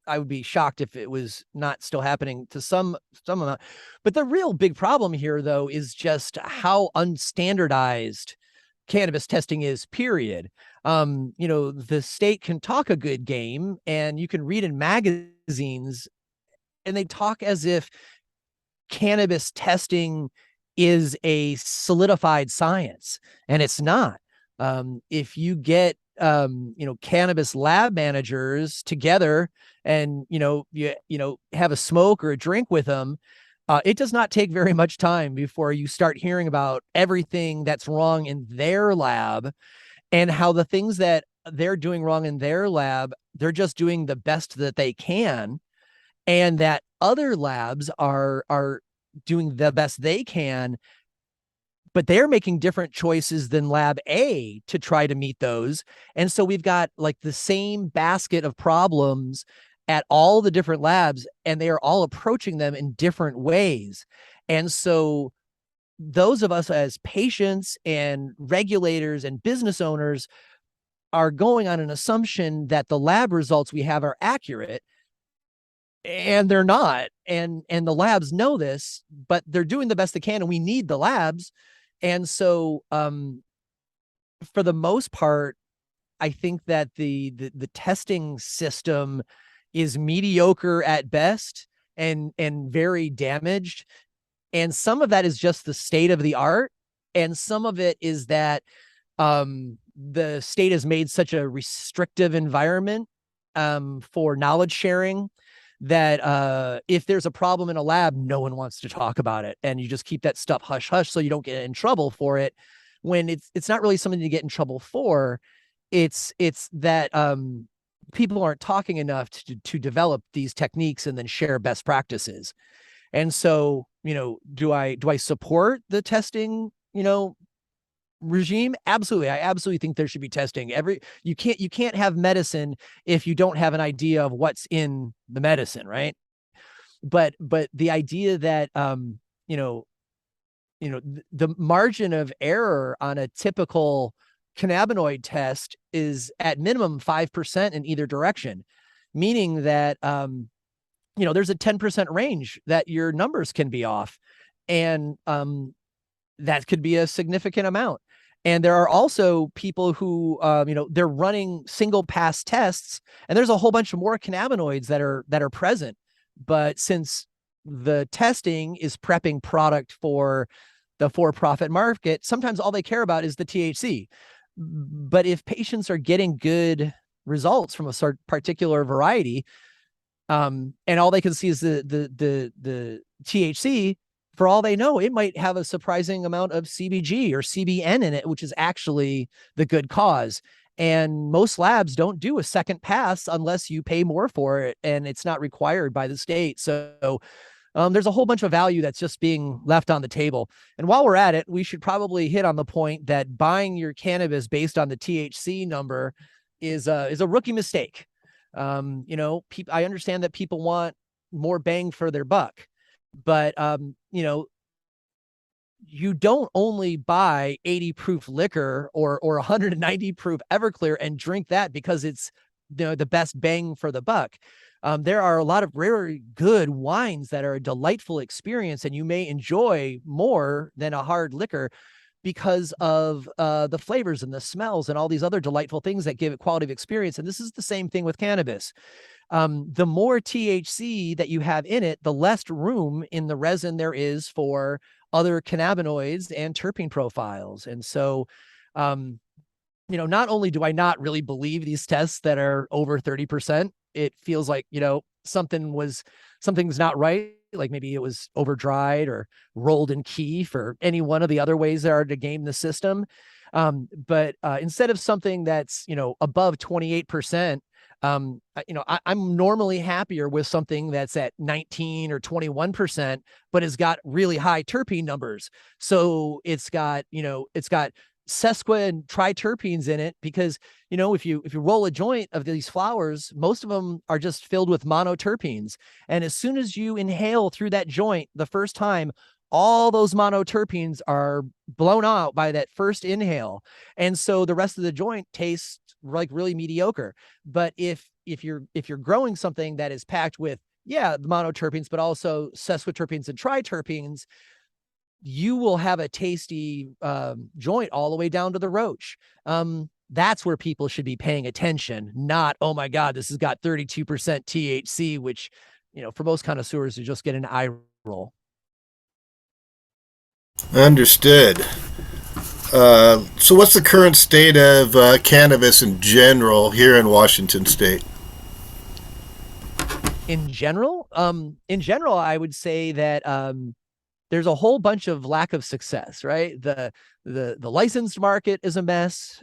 I would be shocked if it was not still happening to some amount. But the real big problem here, though, is just how unstandardized cannabis testing is, period. The state can talk a good game and you can read in magazines and they talk as if cannabis testing is a solidified science, and it's not. If you get cannabis lab managers together and you have a smoke or a drink with them, it does not take very much time before you start hearing about everything that's wrong in their lab, and how the things that they're doing wrong in their lab, they're just doing the best that they can, and that other labs are doing the best they can, but they're making different choices than lab A to try to meet those. And so we've got like the same basket of problems at all the different labs, and they are all approaching them in different ways. And so those of us as patients and regulators and business owners are going on an assumption that the lab results we have are accurate, and they're not. And the labs know this, but they're doing the best they can, and we need the labs. And so for the most part, I think that the testing system is mediocre at best and very damaged. And some of that is just the state of the art, and some of it is that the state has made such a restrictive environment for knowledge sharing that if there's a problem in a lab, no one wants to talk about it, and you just keep that stuff hush hush so you don't get in trouble for it, when it's not really something to get in trouble for. It's that people aren't talking enough to develop these techniques and then share best practices. And so, do I support the testing, regime, absolutely. I absolutely think there should be testing. You can't have medicine if you don't have an idea of what's in the medicine, right? But the idea that you know, the margin of error on a typical cannabinoid test is at minimum 5% in either direction, meaning that there's a 10% range that your numbers can be off, and that could be a significant amount. And there are also people who, they're running single pass tests, and there's a whole bunch of more cannabinoids that are present. But since the testing is prepping product for the for-profit market, sometimes all they care about is the THC. But if patients are getting good results from a particular variety, and all they can see is the THC, for all they know, it might have a surprising amount of CBG or CBN in it, which is actually the good cause. And most labs don't do a second pass unless you pay more for it, and it's not required by the state. So there's a whole bunch of value that's just being left on the table. And while we're at it, we should probably hit on the point that buying your cannabis based on the THC number is a rookie mistake. I understand that people want more bang for their buck, but you don't only buy 80 proof liquor or 190 proof Everclear and drink that because it's the best bang for the buck. There are a lot of very good wines that are a delightful experience, and you may enjoy more than a hard liquor because of the flavors and the smells and all these other delightful things that give it quality of experience. And this is the same thing with cannabis. The more THC that you have in it, the less room in the resin there is for other cannabinoids and terpene profiles. And so, not only do I not really believe these tests that are over 30%, it feels like, something's not right. Like maybe it was over dried or rolled in keef or any one of the other ways there are to game the system. But instead of something that's, above 28%, I'm normally happier with something that's at 19 or 21%, but has got really high terpene numbers. So it's got sesqui and triterpenes in it, because if you roll a joint of these flowers, most of them are just filled with monoterpenes, and as soon as you inhale through that joint the first time, all those monoterpenes are blown out by that first inhale, and so the rest of the joint tastes like really mediocre. But if you're growing something that is packed with the monoterpenes but also sesquiterpenes and triterpenes, you will have a tasty joint all the way down to the roach. That's where people should be paying attention, not, oh my God, this has got 32% THC, which, for most connoisseurs, you just get an eye roll. Understood. So what's the current state of cannabis in general here in Washington State? In general, I would say that there's a whole bunch of lack of success, right? The licensed market is a mess.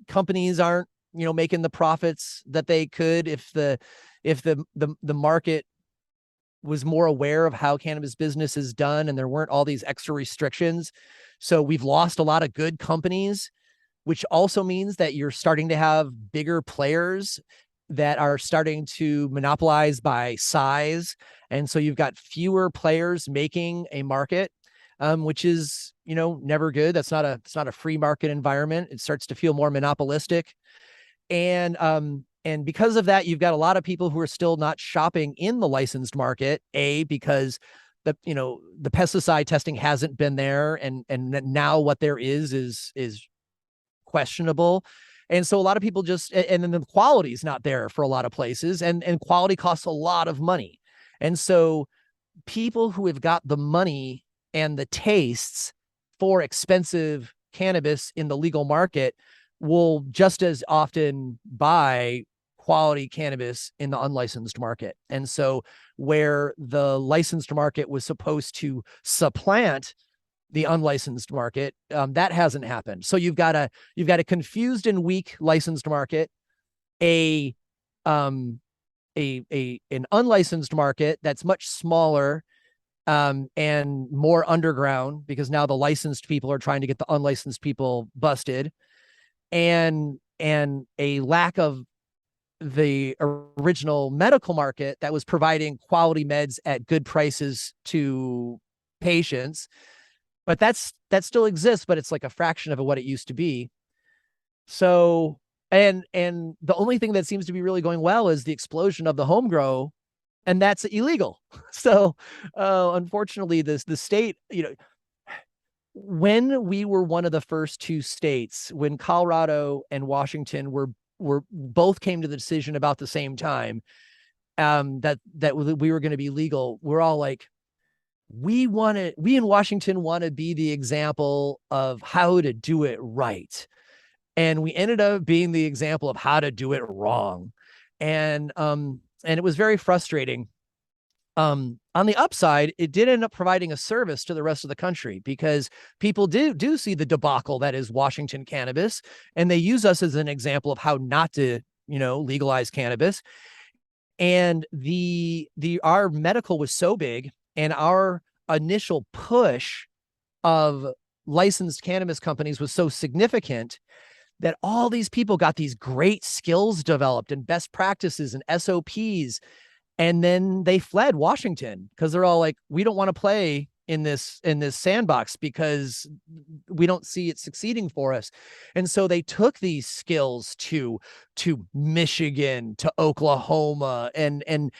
Companies aren't, making the profits that they could if the market was more aware of how cannabis business is done and there weren't all these extra restrictions. So we've lost a lot of good companies, which also means that you're starting to have bigger players that are starting to monopolize by size. And so you've got fewer players making a market, which is, never good. It's not a free market environment. It starts to feel more monopolistic. And because of that, you've got a lot of people who are still not shopping in the licensed market, because the pesticide testing hasn't been there. And now what there is questionable. And so a lot of people and then the quality is not there for a lot of places, and quality costs a lot of money. And so people who have got the money and the tastes for expensive cannabis in the legal market will just as often buy quality cannabis in the unlicensed market. And so where the licensed market was supposed to supplant the unlicensed market, that hasn't happened. So you've got a confused and weak licensed market, an unlicensed market that's much smaller, and more underground because now the licensed people are trying to get the unlicensed people busted, and a lack of the original medical market that was providing quality meds at good prices to patients. But that still exists, but it's like a fraction of what it used to be. So, and the only thing that seems to be really going well is the explosion of the home grow, and that's illegal. So, unfortunately, the state, when we were one of the first two states, when Colorado and Washington were both came to the decision about the same time, that we were going to be legal, we're all like, we in Washington want to be the example of how to do it right. And we ended up being the example of how to do it wrong. And it was very frustrating. On the upside, it did end up providing a service to the rest of the country because people do see the debacle that is Washington cannabis, and they use us as an example of how not to, legalize cannabis. And our medical was so big, and our initial push of licensed cannabis companies was so significant that all these people got these great skills developed and best practices and SOPs. And then they fled Washington because they're all like, we don't want to play in this sandbox because we don't see it succeeding for us. And so they took these skills to Michigan, to Oklahoma, and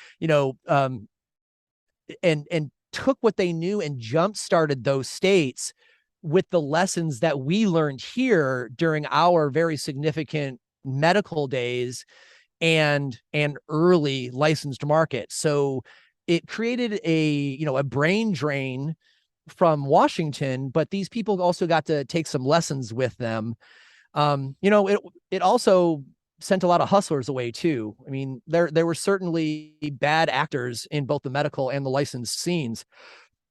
took what they knew and jump started those states with the lessons that we learned here during our very significant medical days and early licensed market. So it created a brain drain from Washington, but these people also got to take some lessons with them. It also sent a lot of hustlers away too. I mean, there were certainly bad actors in both the medical and the licensed scenes.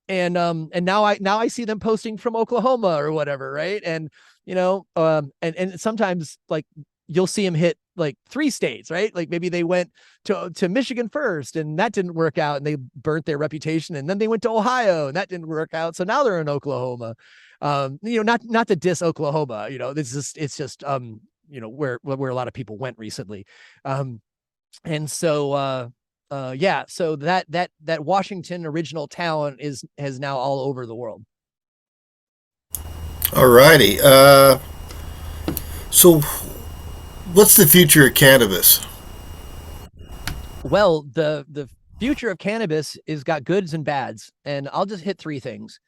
And now I see them posting from Oklahoma or whatever, right? And and sometimes like you'll see them hit like 3 states, right? Like maybe they went to Michigan first and that didn't work out and they burnt their reputation, and then they went to Ohio and that didn't work out, so now they're in Oklahoma. Not to diss Oklahoma, it's just where a lot of people went recently. And so yeah, so that Washington original talent has now all over the world. All righty. So, what's the future of cannabis? Well, the future of cannabis is got goods and bads, and I'll just hit 3 things.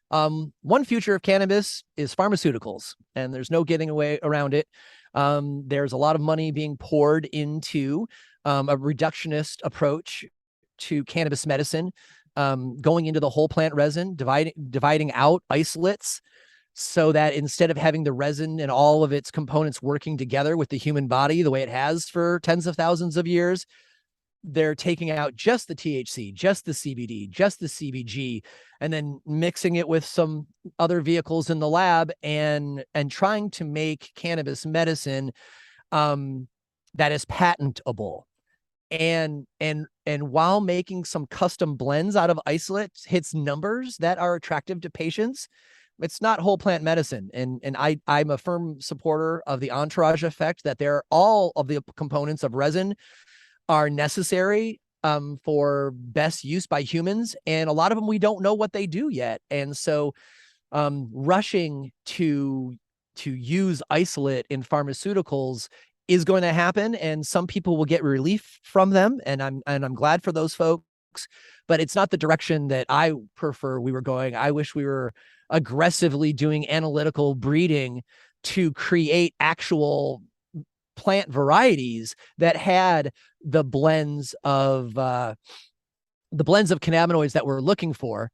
One future of cannabis is pharmaceuticals, and there's no getting away around it. There's a lot of money being poured into a reductionist approach to cannabis medicine, going into the whole plant resin, dividing out isolates, so that instead of having the resin and all of its components working together with the human body the way it has for tens of thousands of years, they're taking out just the THC, just the CBD, just the CBG, and then mixing it with some other vehicles in the lab and trying to make cannabis medicine that is patentable. And while making some custom blends out of isolates hits numbers that are attractive to patients, it's not whole plant medicine. And I'm a firm supporter of the entourage effect, that all of the components of resin are necessary for best use by humans. And a lot of them, we don't know what they do yet. And so rushing to use isolate in pharmaceuticals is going to happen, and some people will get relief from them. And I'm glad for those folks, but it's not the direction that I prefer we were going. I wish we were aggressively doing analytical breeding to create actual plant varieties that had the blends of cannabinoids that we're looking for.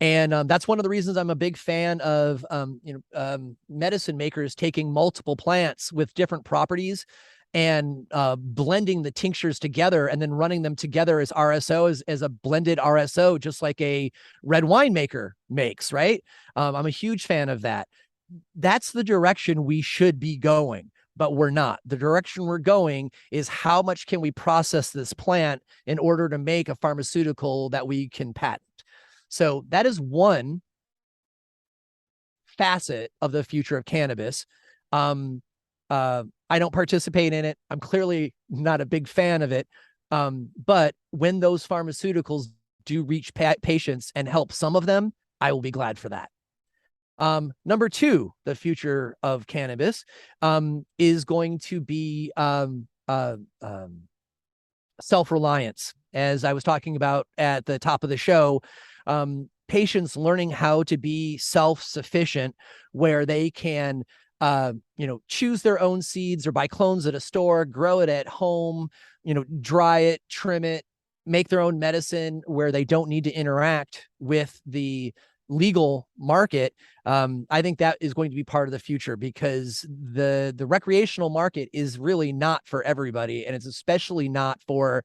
And that's one of the reasons I'm a big fan of medicine makers taking multiple plants with different properties and blending the tinctures together and then running them together as RSO, as a blended RSO, just like a red wine maker makes, right? I'm a huge fan of that. That's the direction we should be going, but we're not. The direction we're going is how much can we process this plant in order to make a pharmaceutical that we can patent. So that is one facet of the future of cannabis. I don't participate in it. I'm clearly not a big fan of it. But when those pharmaceuticals do reach patients and help some of them, I will be glad for that. Number two, the future of cannabis is going to be self-reliance. As I was talking about at the top of the show, patients learning how to be self-sufficient, where they can choose their own seeds or buy clones at a store, grow it at home, dry it, trim it, make their own medicine, where they don't need to interact with the legal market. I think that is going to be part of the future, because the recreational market is really not for everybody, and it's especially not for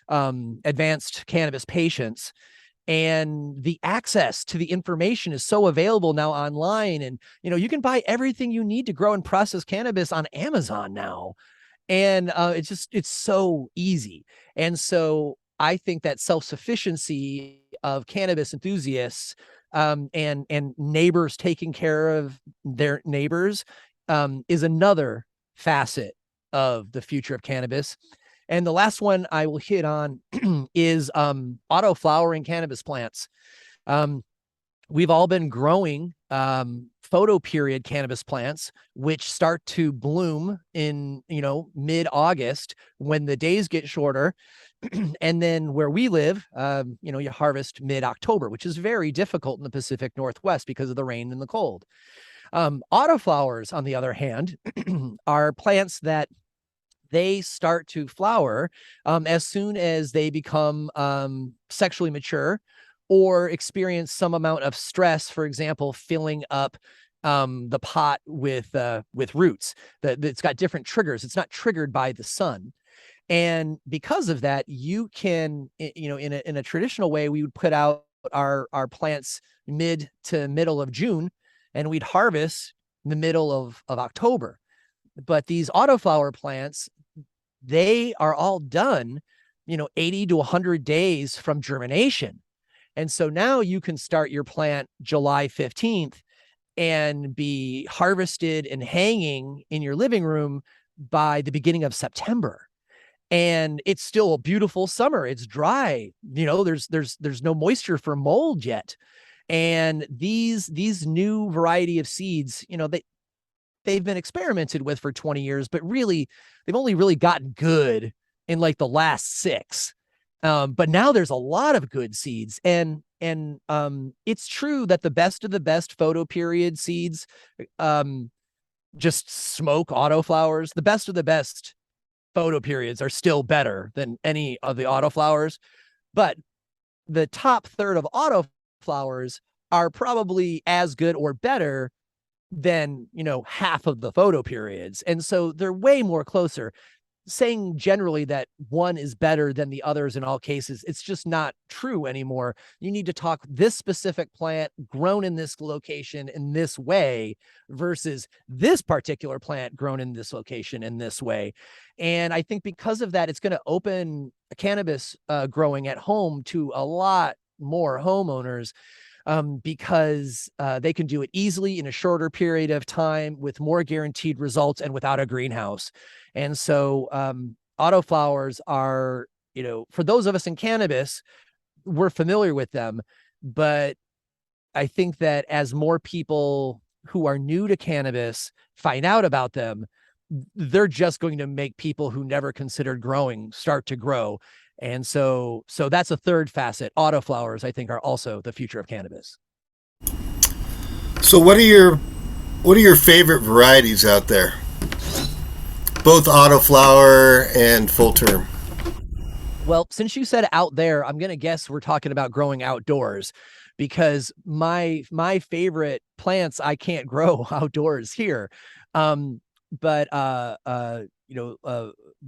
advanced cannabis patients. And the access to the information is so available now online, and you can buy everything you need to grow and process cannabis on Amazon now, and it's so easy. And so I think that self-sufficiency of cannabis enthusiasts, and neighbors taking care of their neighbors, is another facet of the future of cannabis. And the last one I will hit on is auto flowering cannabis plants. We've all been growing photo period cannabis plants, which start to bloom in mid-August, when the days get shorter. And then where we live, you harvest mid-October, which is very difficult in the Pacific Northwest because of the rain and the cold. Autoflowers, on the other hand, are plants that they start to flower as soon as they become sexually mature, or experience some amount of stress, for example, filling up the pot with roots. It's got different triggers. It's not triggered by the sun. And because of that, you can, in a traditional way, we would put out our plants mid to middle of June, and we'd harvest in the middle of October. But these autoflower plants, they are all done, 80 to 100 days from germination. And so now you can start your plant July 15th and be harvested and hanging in your living room by the beginning of September. And it's still a beautiful summer. It's dry. There's no moisture for mold yet. And these new variety of seeds, they've been experimented with for 20 years, but really they've only really gotten good in like the last 6. But now there's a lot of good seeds, and it's true that the best of the best photo period seeds just smoke autoflowers. The best of the best photo periods are still better than any of the autoflowers, but the top third of autoflowers are probably as good or better than half of the photo periods. And so they're way more closer. Saying generally that one is better than the others in all cases, it's just not true anymore. You need to talk this specific plant grown in this location in this way versus this particular plant grown in this location in this way. And I think because of that, it's going to open cannabis growing at home to a lot more homeowners, because they can do it easily in a shorter period of time with more guaranteed results and without a greenhouse. And so autoflowers are, for those of us in cannabis, we're familiar with them. But I think that as more people who are new to cannabis find out about them, they're just going to make people who never considered growing start to grow. And so that's a third facet. Autoflowers, I think, are also the future of cannabis. So what are your favorite varieties out there? Both autoflower and full term. Well, since you said out there, I'm going to guess we're talking about growing outdoors, because my favorite plants I can't grow outdoors here. But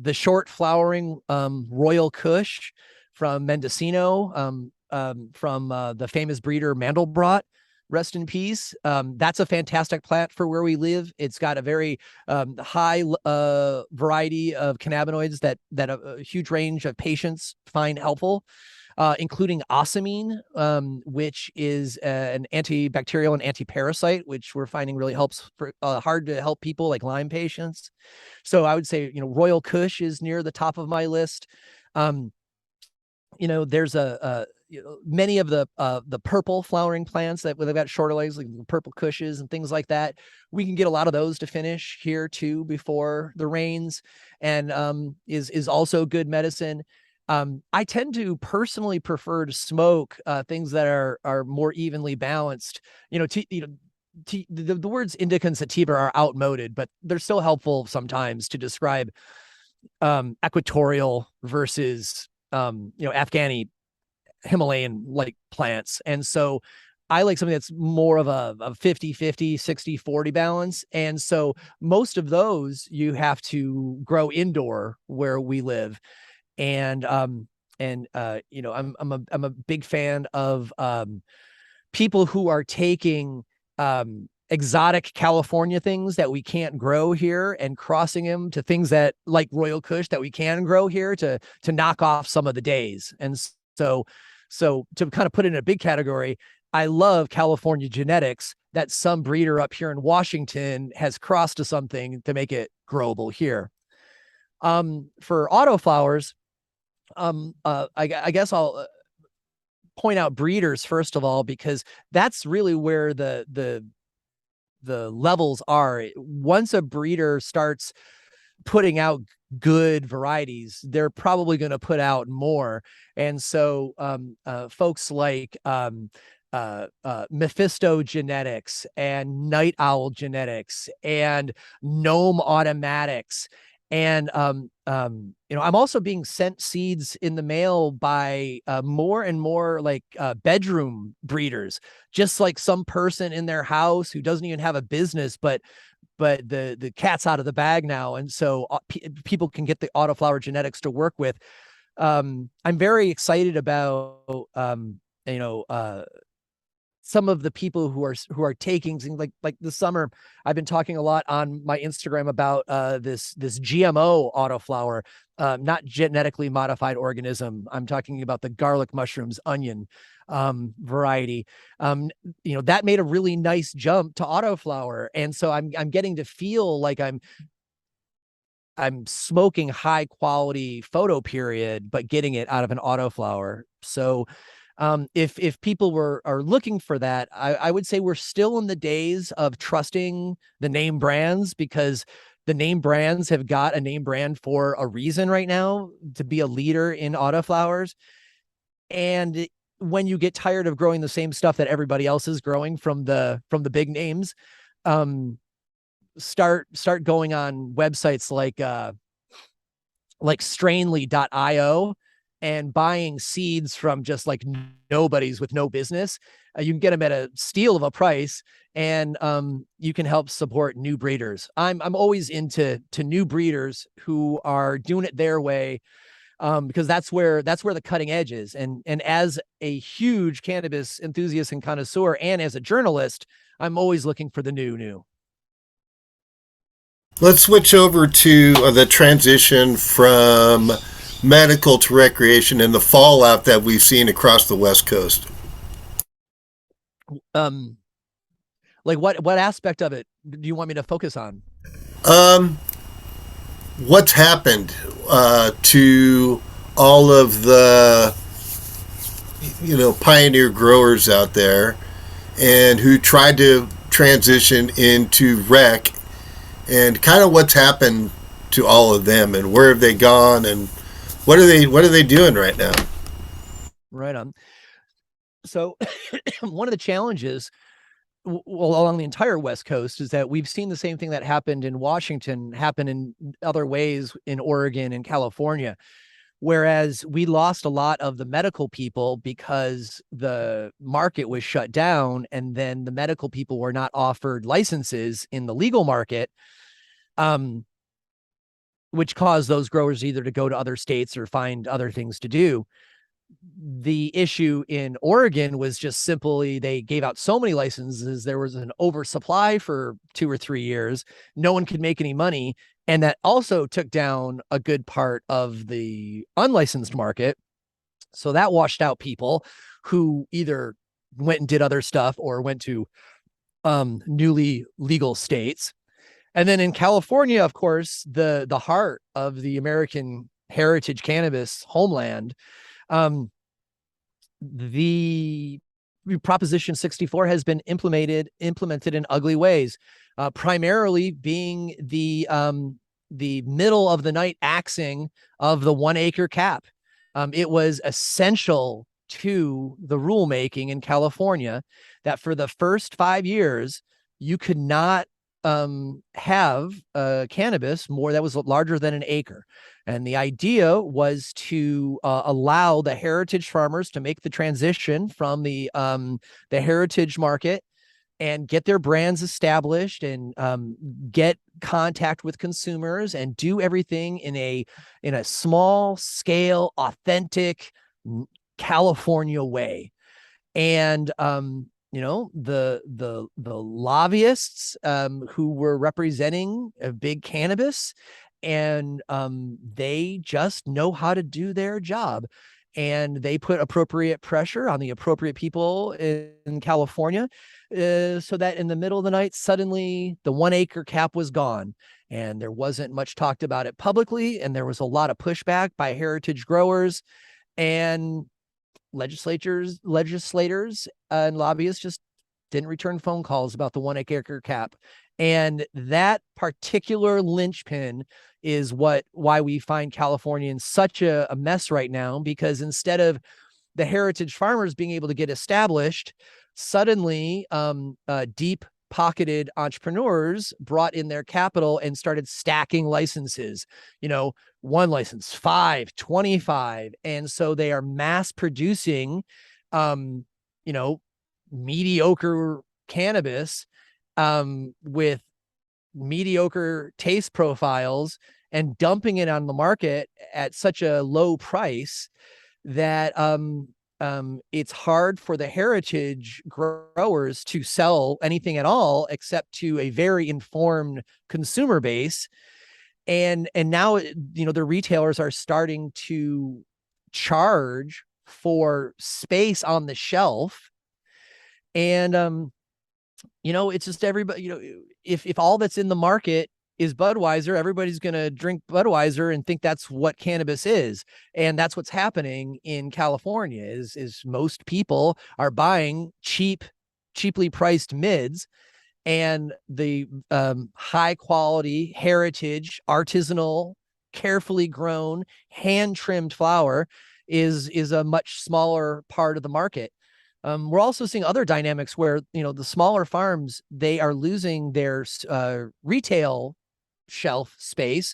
the short flowering Royal Kush from Mendocino, from the famous breeder Mandelbrot, rest in peace. That's a fantastic plant for where we live. It's got a very high variety of cannabinoids that a huge range of patients find helpful. including osamine, which is an antibacterial and antiparasite, which we're finding really helps for hard to help people like Lyme patients. So I would say, Royal Kush is near the top of my list. There's many of the purple flowering plants that they've got shorter legs, like purple cushes and things like that. We can get a lot of those to finish here too before the rains, and is also good medicine. I tend to personally prefer to smoke things that are more evenly balanced. The words indica and sativa are outmoded, but they're still helpful sometimes to describe equatorial versus Afghani Himalayan like plants. And so I like something that's more of a 50-50, 60-40 balance. And so most of those you have to grow indoor where we live. And I'm a big fan of people who are taking exotic California things that we can't grow here and crossing them to things that like Royal Kush that we can grow here to knock off some of the days. And so to kind of put it in a big category, I love California genetics that some breeder up here in Washington has crossed to something to make it growable here. For autoflowers, I guess I'll point out breeders first of all, because that's really where the levels are. Once a breeder starts putting out good varieties, they're probably going to put out more. And so folks like Mephisto Genetics and Night Owl Genetics and Gnome Automatics. And I'm also being sent seeds in the mail by more and more like bedroom breeders, just like some person in their house who doesn't even have a business, but the cat's out of the bag now. And so people can get the autoflower genetics to work with. I'm very excited about, some of the people who are taking things like this summer. I've been talking a lot on my Instagram about this GMO autoflower, not genetically modified organism. I'm talking about the garlic mushrooms onion variety. That made a really nice jump to autoflower, and so I'm getting to feel like I'm smoking high quality photo period, but getting it out of an autoflower. So if people are looking for that, I would say we're still in the days of trusting the name brands, because the name brands have got a name brand for a reason right now, to be a leader in autoflowers. And when you get tired of growing the same stuff that everybody else is growing from the big names, start going on websites like strainly.io and buying seeds from just like nobodies with no business. You can get them at a steal of a price, and you can help support new breeders. I'm always into new breeders who are doing it their way, because that's where the cutting edge is. And as a huge cannabis enthusiast and connoisseur, and as a journalist, I'm always looking for the new. Let's switch over to the transition from medical to recreation and the fallout that we've seen across the West Coast. Like what aspect of it do you want me to focus on? What's happened to all of the pioneer growers out there, and who tried to transition into rec, and kind of what's happened to all of them, and where have they gone, and what are they doing right now? Right on. So one of the challenges along the entire West Coast is that we've seen the same thing that happened in Washington happen in other ways in Oregon and California. Whereas we lost a lot of the medical people because the market was shut down, and then the medical people were not offered licenses in the legal market, which caused those growers either to go to other states or find other things to do. The issue in Oregon was just simply they gave out so many licenses. There was an oversupply for 2 or 3 years. No one could make any money. And that also took down a good part of the unlicensed market. So that washed out people who either went and did other stuff or went to newly legal states. And then in California, of course, the heart of the American heritage cannabis homeland, the Proposition 64 has been implemented in ugly ways, primarily being the middle of the night axing of the 1 acre cap. It was essential to the rulemaking in California that for the first 5 years, you could not have cannabis more that was larger than an acre. And the idea was to allow the heritage farmers to make the transition from the heritage market and get their brands established and get contact with consumers and do everything in a small scale, authentic California way. And the lobbyists who were representing big cannabis, and they just know how to do their job, and they put appropriate pressure on the appropriate people in California, so that in the middle of the night, suddenly the 1 acre cap was gone, and there wasn't much talked about it publicly, and there was a lot of pushback by heritage growers, and legislators and lobbyists just didn't return phone calls about the 1 acre cap. And that particular linchpin is why we find California in such a mess right now, because instead of the heritage farmers being able to get established, suddenly deep pocketed entrepreneurs brought in their capital and started stacking licenses, 1 license, 5, 25. And so they are mass producing, mediocre cannabis with mediocre taste profiles and dumping it on the market at such a low price that it's hard for the heritage growers to sell anything at all except to a very informed consumer base. And now, the retailers are starting to charge for space on the shelf. And, it's just everybody, if all that's in the market is Budweiser, everybody's going to drink Budweiser and think that's what cannabis is. And that's what's happening in California is most people are buying cheaply priced mids, and the high quality heritage artisanal, carefully grown, hand trimmed flower is a much smaller part of the market. We're also seeing other dynamics where, the smaller farms, they are losing their retail shelf space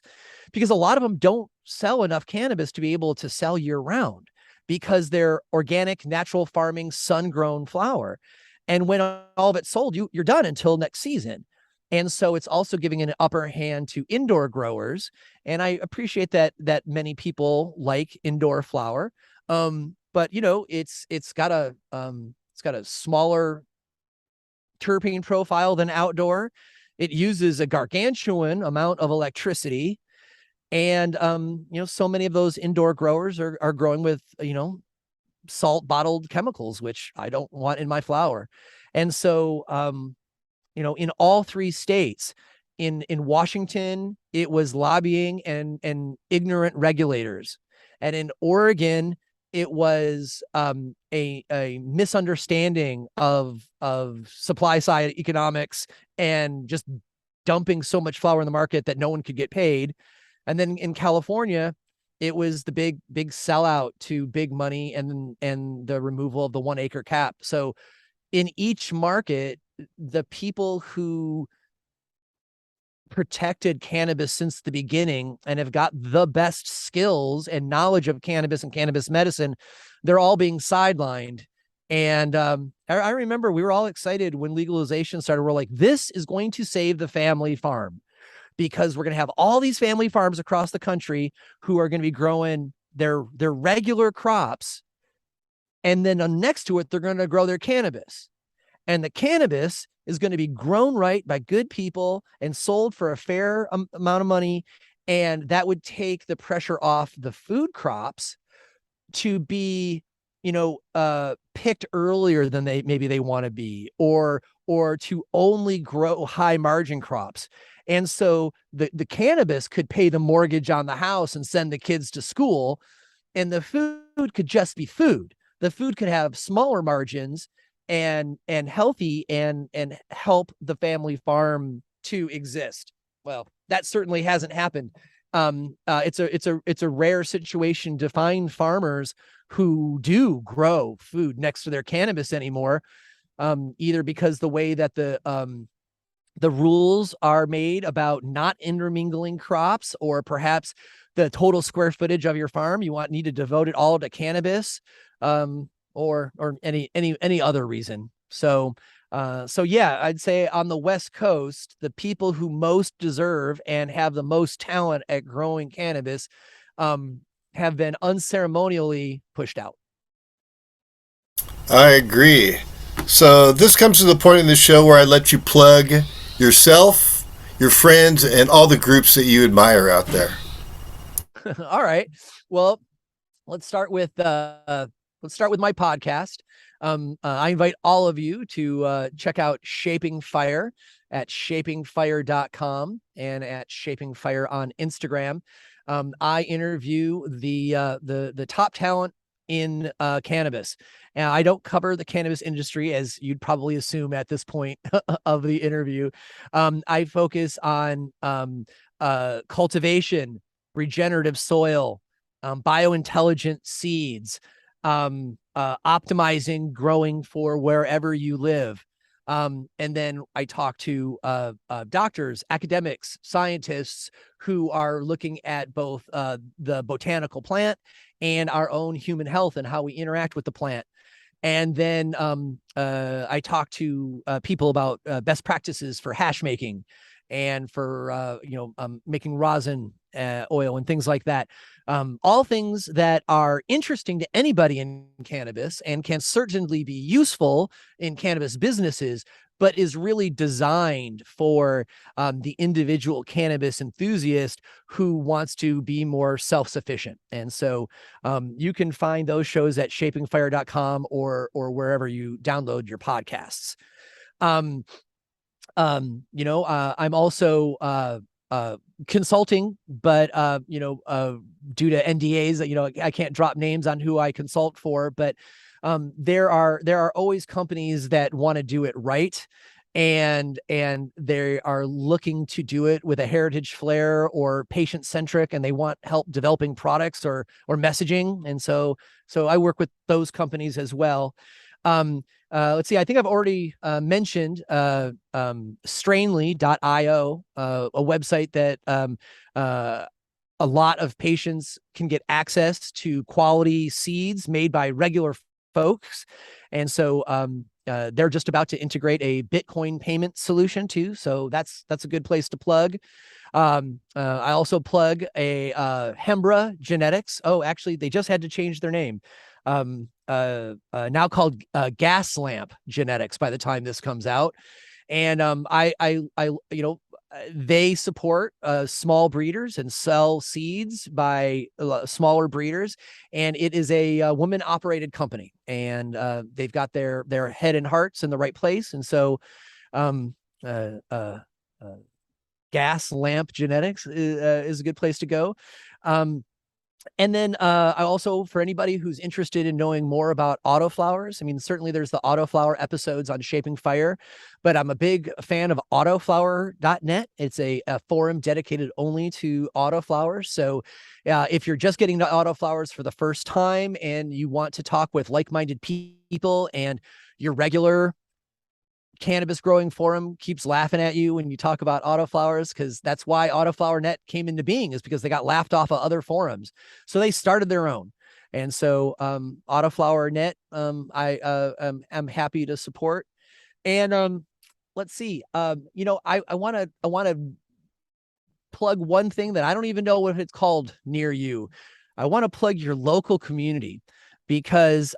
because a lot of them don't sell enough cannabis to be able to sell year round, because they're organic, natural farming, sun-grown flower. And when all of it's sold, you're done until next season. And so it's also giving an upper hand to indoor growers. And I appreciate that many people like indoor flower. But it's got a smaller terpene profile than outdoor. It uses a gargantuan amount of electricity. And so many of those indoor growers are growing with, salt bottled chemicals, which I don't want in my flower. And so, in all 3 states, in Washington, it was lobbying and ignorant regulators. And in Oregon, it was a misunderstanding of supply side economics and just dumping so much flower in the market that no one could get paid. And then in California, it was the big sellout to big money and the removal of the 1 acre cap. So in each market, the people who protected cannabis since the beginning and have got the best skills and knowledge of cannabis and cannabis medicine, they're all being sidelined. And I remember we were all excited when legalization started. We're like, this is going to save the family farm, because we're going to have all these family farms across the country who are going to be growing their regular crops. And then next to it, they're going to grow their cannabis. And the cannabis is going to be grown right by good people and sold for a fair amount of money. And that would take the pressure off the food crops to be, picked earlier than maybe they want to be, or to only grow high margin crops. And so the cannabis could pay the mortgage on the house and send the kids to school, and the food could just be food. The food could have smaller margins and healthy and help the family farm to exist. Well, that certainly hasn't happened. It's a rare situation to find farmers who do grow food next to their cannabis anymore, either because the way that the rules are made about not intermingling crops, or perhaps the total square footage of your farm, need to devote it all to cannabis, or any other reason. So yeah, I'd say on the West Coast, the people who most deserve and have the most talent at growing cannabis have been unceremonially pushed out. I agree. So this comes to the point in the show where I let you plug yourself, your friends, and all the groups that you admire out there. All right. Well, let's start with my podcast. I invite all of you to check out Shaping Fire at shapingfire.com and at Shaping Fire on Instagram. I interview the top talent in cannabis. And I don't cover the cannabis industry, as you'd probably assume at this point of the interview. I focus on cultivation, regenerative soil, biointelligent seeds, optimizing growing for wherever you live. And then I talk to doctors, academics, scientists who are looking at both the botanical plant and our own human health and how we interact with the plant. And then I talk to people about best practices for hash making and for making rosin oil and things like that. All things that are interesting to anybody in cannabis and can certainly be useful in cannabis businesses, but is really designed for the individual cannabis enthusiast who wants to be more self-sufficient. And so you can find those shows at shapingfire.com or wherever you download your podcasts. I'm also consulting, but due to NDAs, I can't drop names on who I consult for, but there are always companies that want to do it right, and they are looking to do it with a heritage flair or patient centric, and they want help developing products or messaging, and so I work with those companies as well. Let's see, I think I've already mentioned Strainly.io, a website that a lot of patients can get access to quality seeds made by regular folks. And so they're just about to integrate a Bitcoin payment solution too. So that's a good place to plug. I also plug a Hembra Genetics. Oh, actually, they just had to change their name. Now called Gas Lamp Genetics by the time this comes out. And they support small breeders and sell seeds by smaller breeders. And it is a woman operated company, and they've got their head and hearts in the right place. And so Gas Lamp Genetics is a good place to go. And then I also, for anybody who's interested in knowing more about autoflowers, I mean, certainly there's the autoflower episodes on Shaping Fire, but I'm a big fan of autoflower.net. It's a forum dedicated only to autoflowers. So if you're just getting to autoflowers for the first time and you want to talk with like-minded people, and your regular cannabis growing forum keeps laughing at you when you talk about autoflowers, because that's why AutoFlowerNet came into being, is because they got laughed off of other forums. So they started their own. And so AutoFlowerNet, I'm happy to support. And let's see, I want to plug one thing that I don't even know what it's called near you. I want to plug your local community, because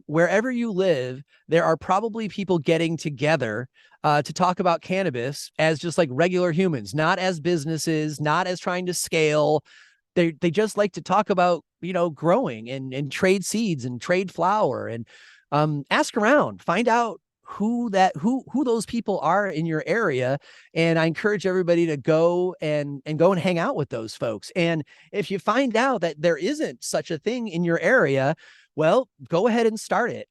wherever you live, there are probably people getting together to talk about cannabis as just like regular humans, not as businesses, not as trying to scale, they just like to talk about, growing and trade seeds and trade flower, and ask around, find out who those people are in your area. And I encourage everybody to go and hang out with those folks. And if you find out that there isn't such a thing in your area, well, go ahead and start it.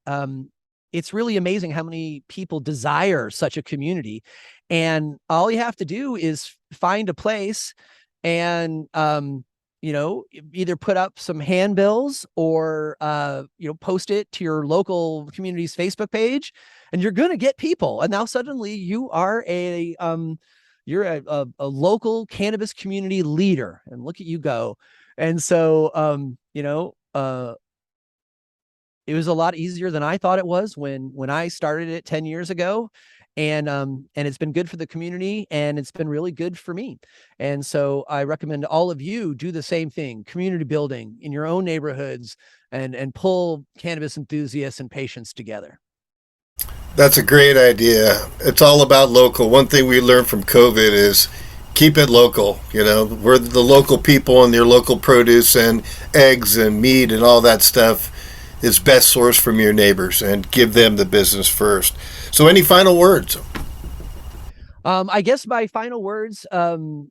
It's really amazing how many people desire such a community. And all you have to do is find a place and, either put up some handbills or, post it to your local community's Facebook page, and you're going to get people. And now suddenly you are you're a local cannabis community leader, and look at you go. And so, it was a lot easier than I thought it was when I started it 10 years ago. And it's been good for the community, and it's been really good for me. And so I recommend all of you do the same thing, community building in your own neighborhoods, and pull cannabis enthusiasts and patients together. That's a great idea. It's all about local. One thing we learned from COVID is keep it local. We're the local people, and your local produce and eggs and meat and all that stuff is best sourced from your neighbors, and give them the business first. So any final words? I guess my final words, to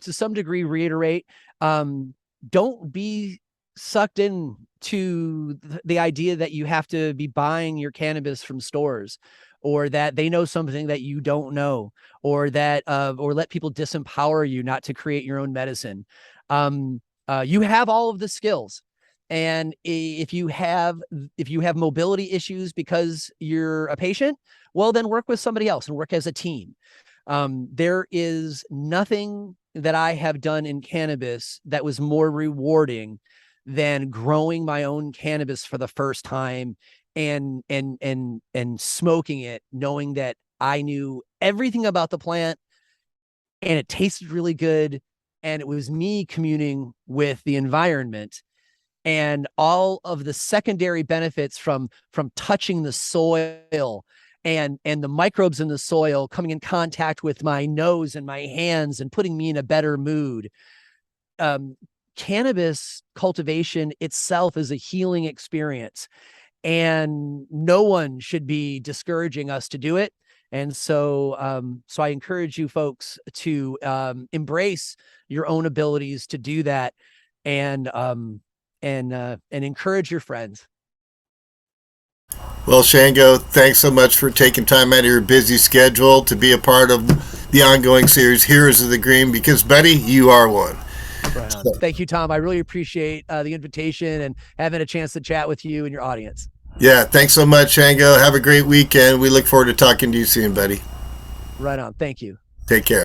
some degree reiterate, don't be sucked in to the idea that you have to be buying your cannabis from stores, or that they know something that you don't know, or that or let people disempower you not to create your own medicine. You have all of the skills. And if you have mobility issues because you're a patient, well, then work with somebody else and work as a team. There is nothing that I have done in cannabis that was more rewarding than growing my own cannabis for the first time, and smoking it, knowing that I knew everything about the plant and it tasted really good, and it was me communing with the environment. And all of the secondary benefits from touching the soil, and the microbes in the soil coming in contact with my nose and my hands and putting me in a better mood. Cannabis cultivation itself is a healing experience, and no one should be discouraging us to do it. And so, I encourage you folks to embrace your own abilities to do that, and encourage your friends. Well, Shango, thanks so much for taking time out of your busy schedule to be a part of the ongoing series, Heroes of the Green, because, buddy, you are one. Right on. Thank you, Tom. I really appreciate the invitation and having a chance to chat with you and your audience. Yeah, thanks so much, Shango. Have a great weekend. We look forward to talking to you soon, buddy. Right on. Thank you. Take care.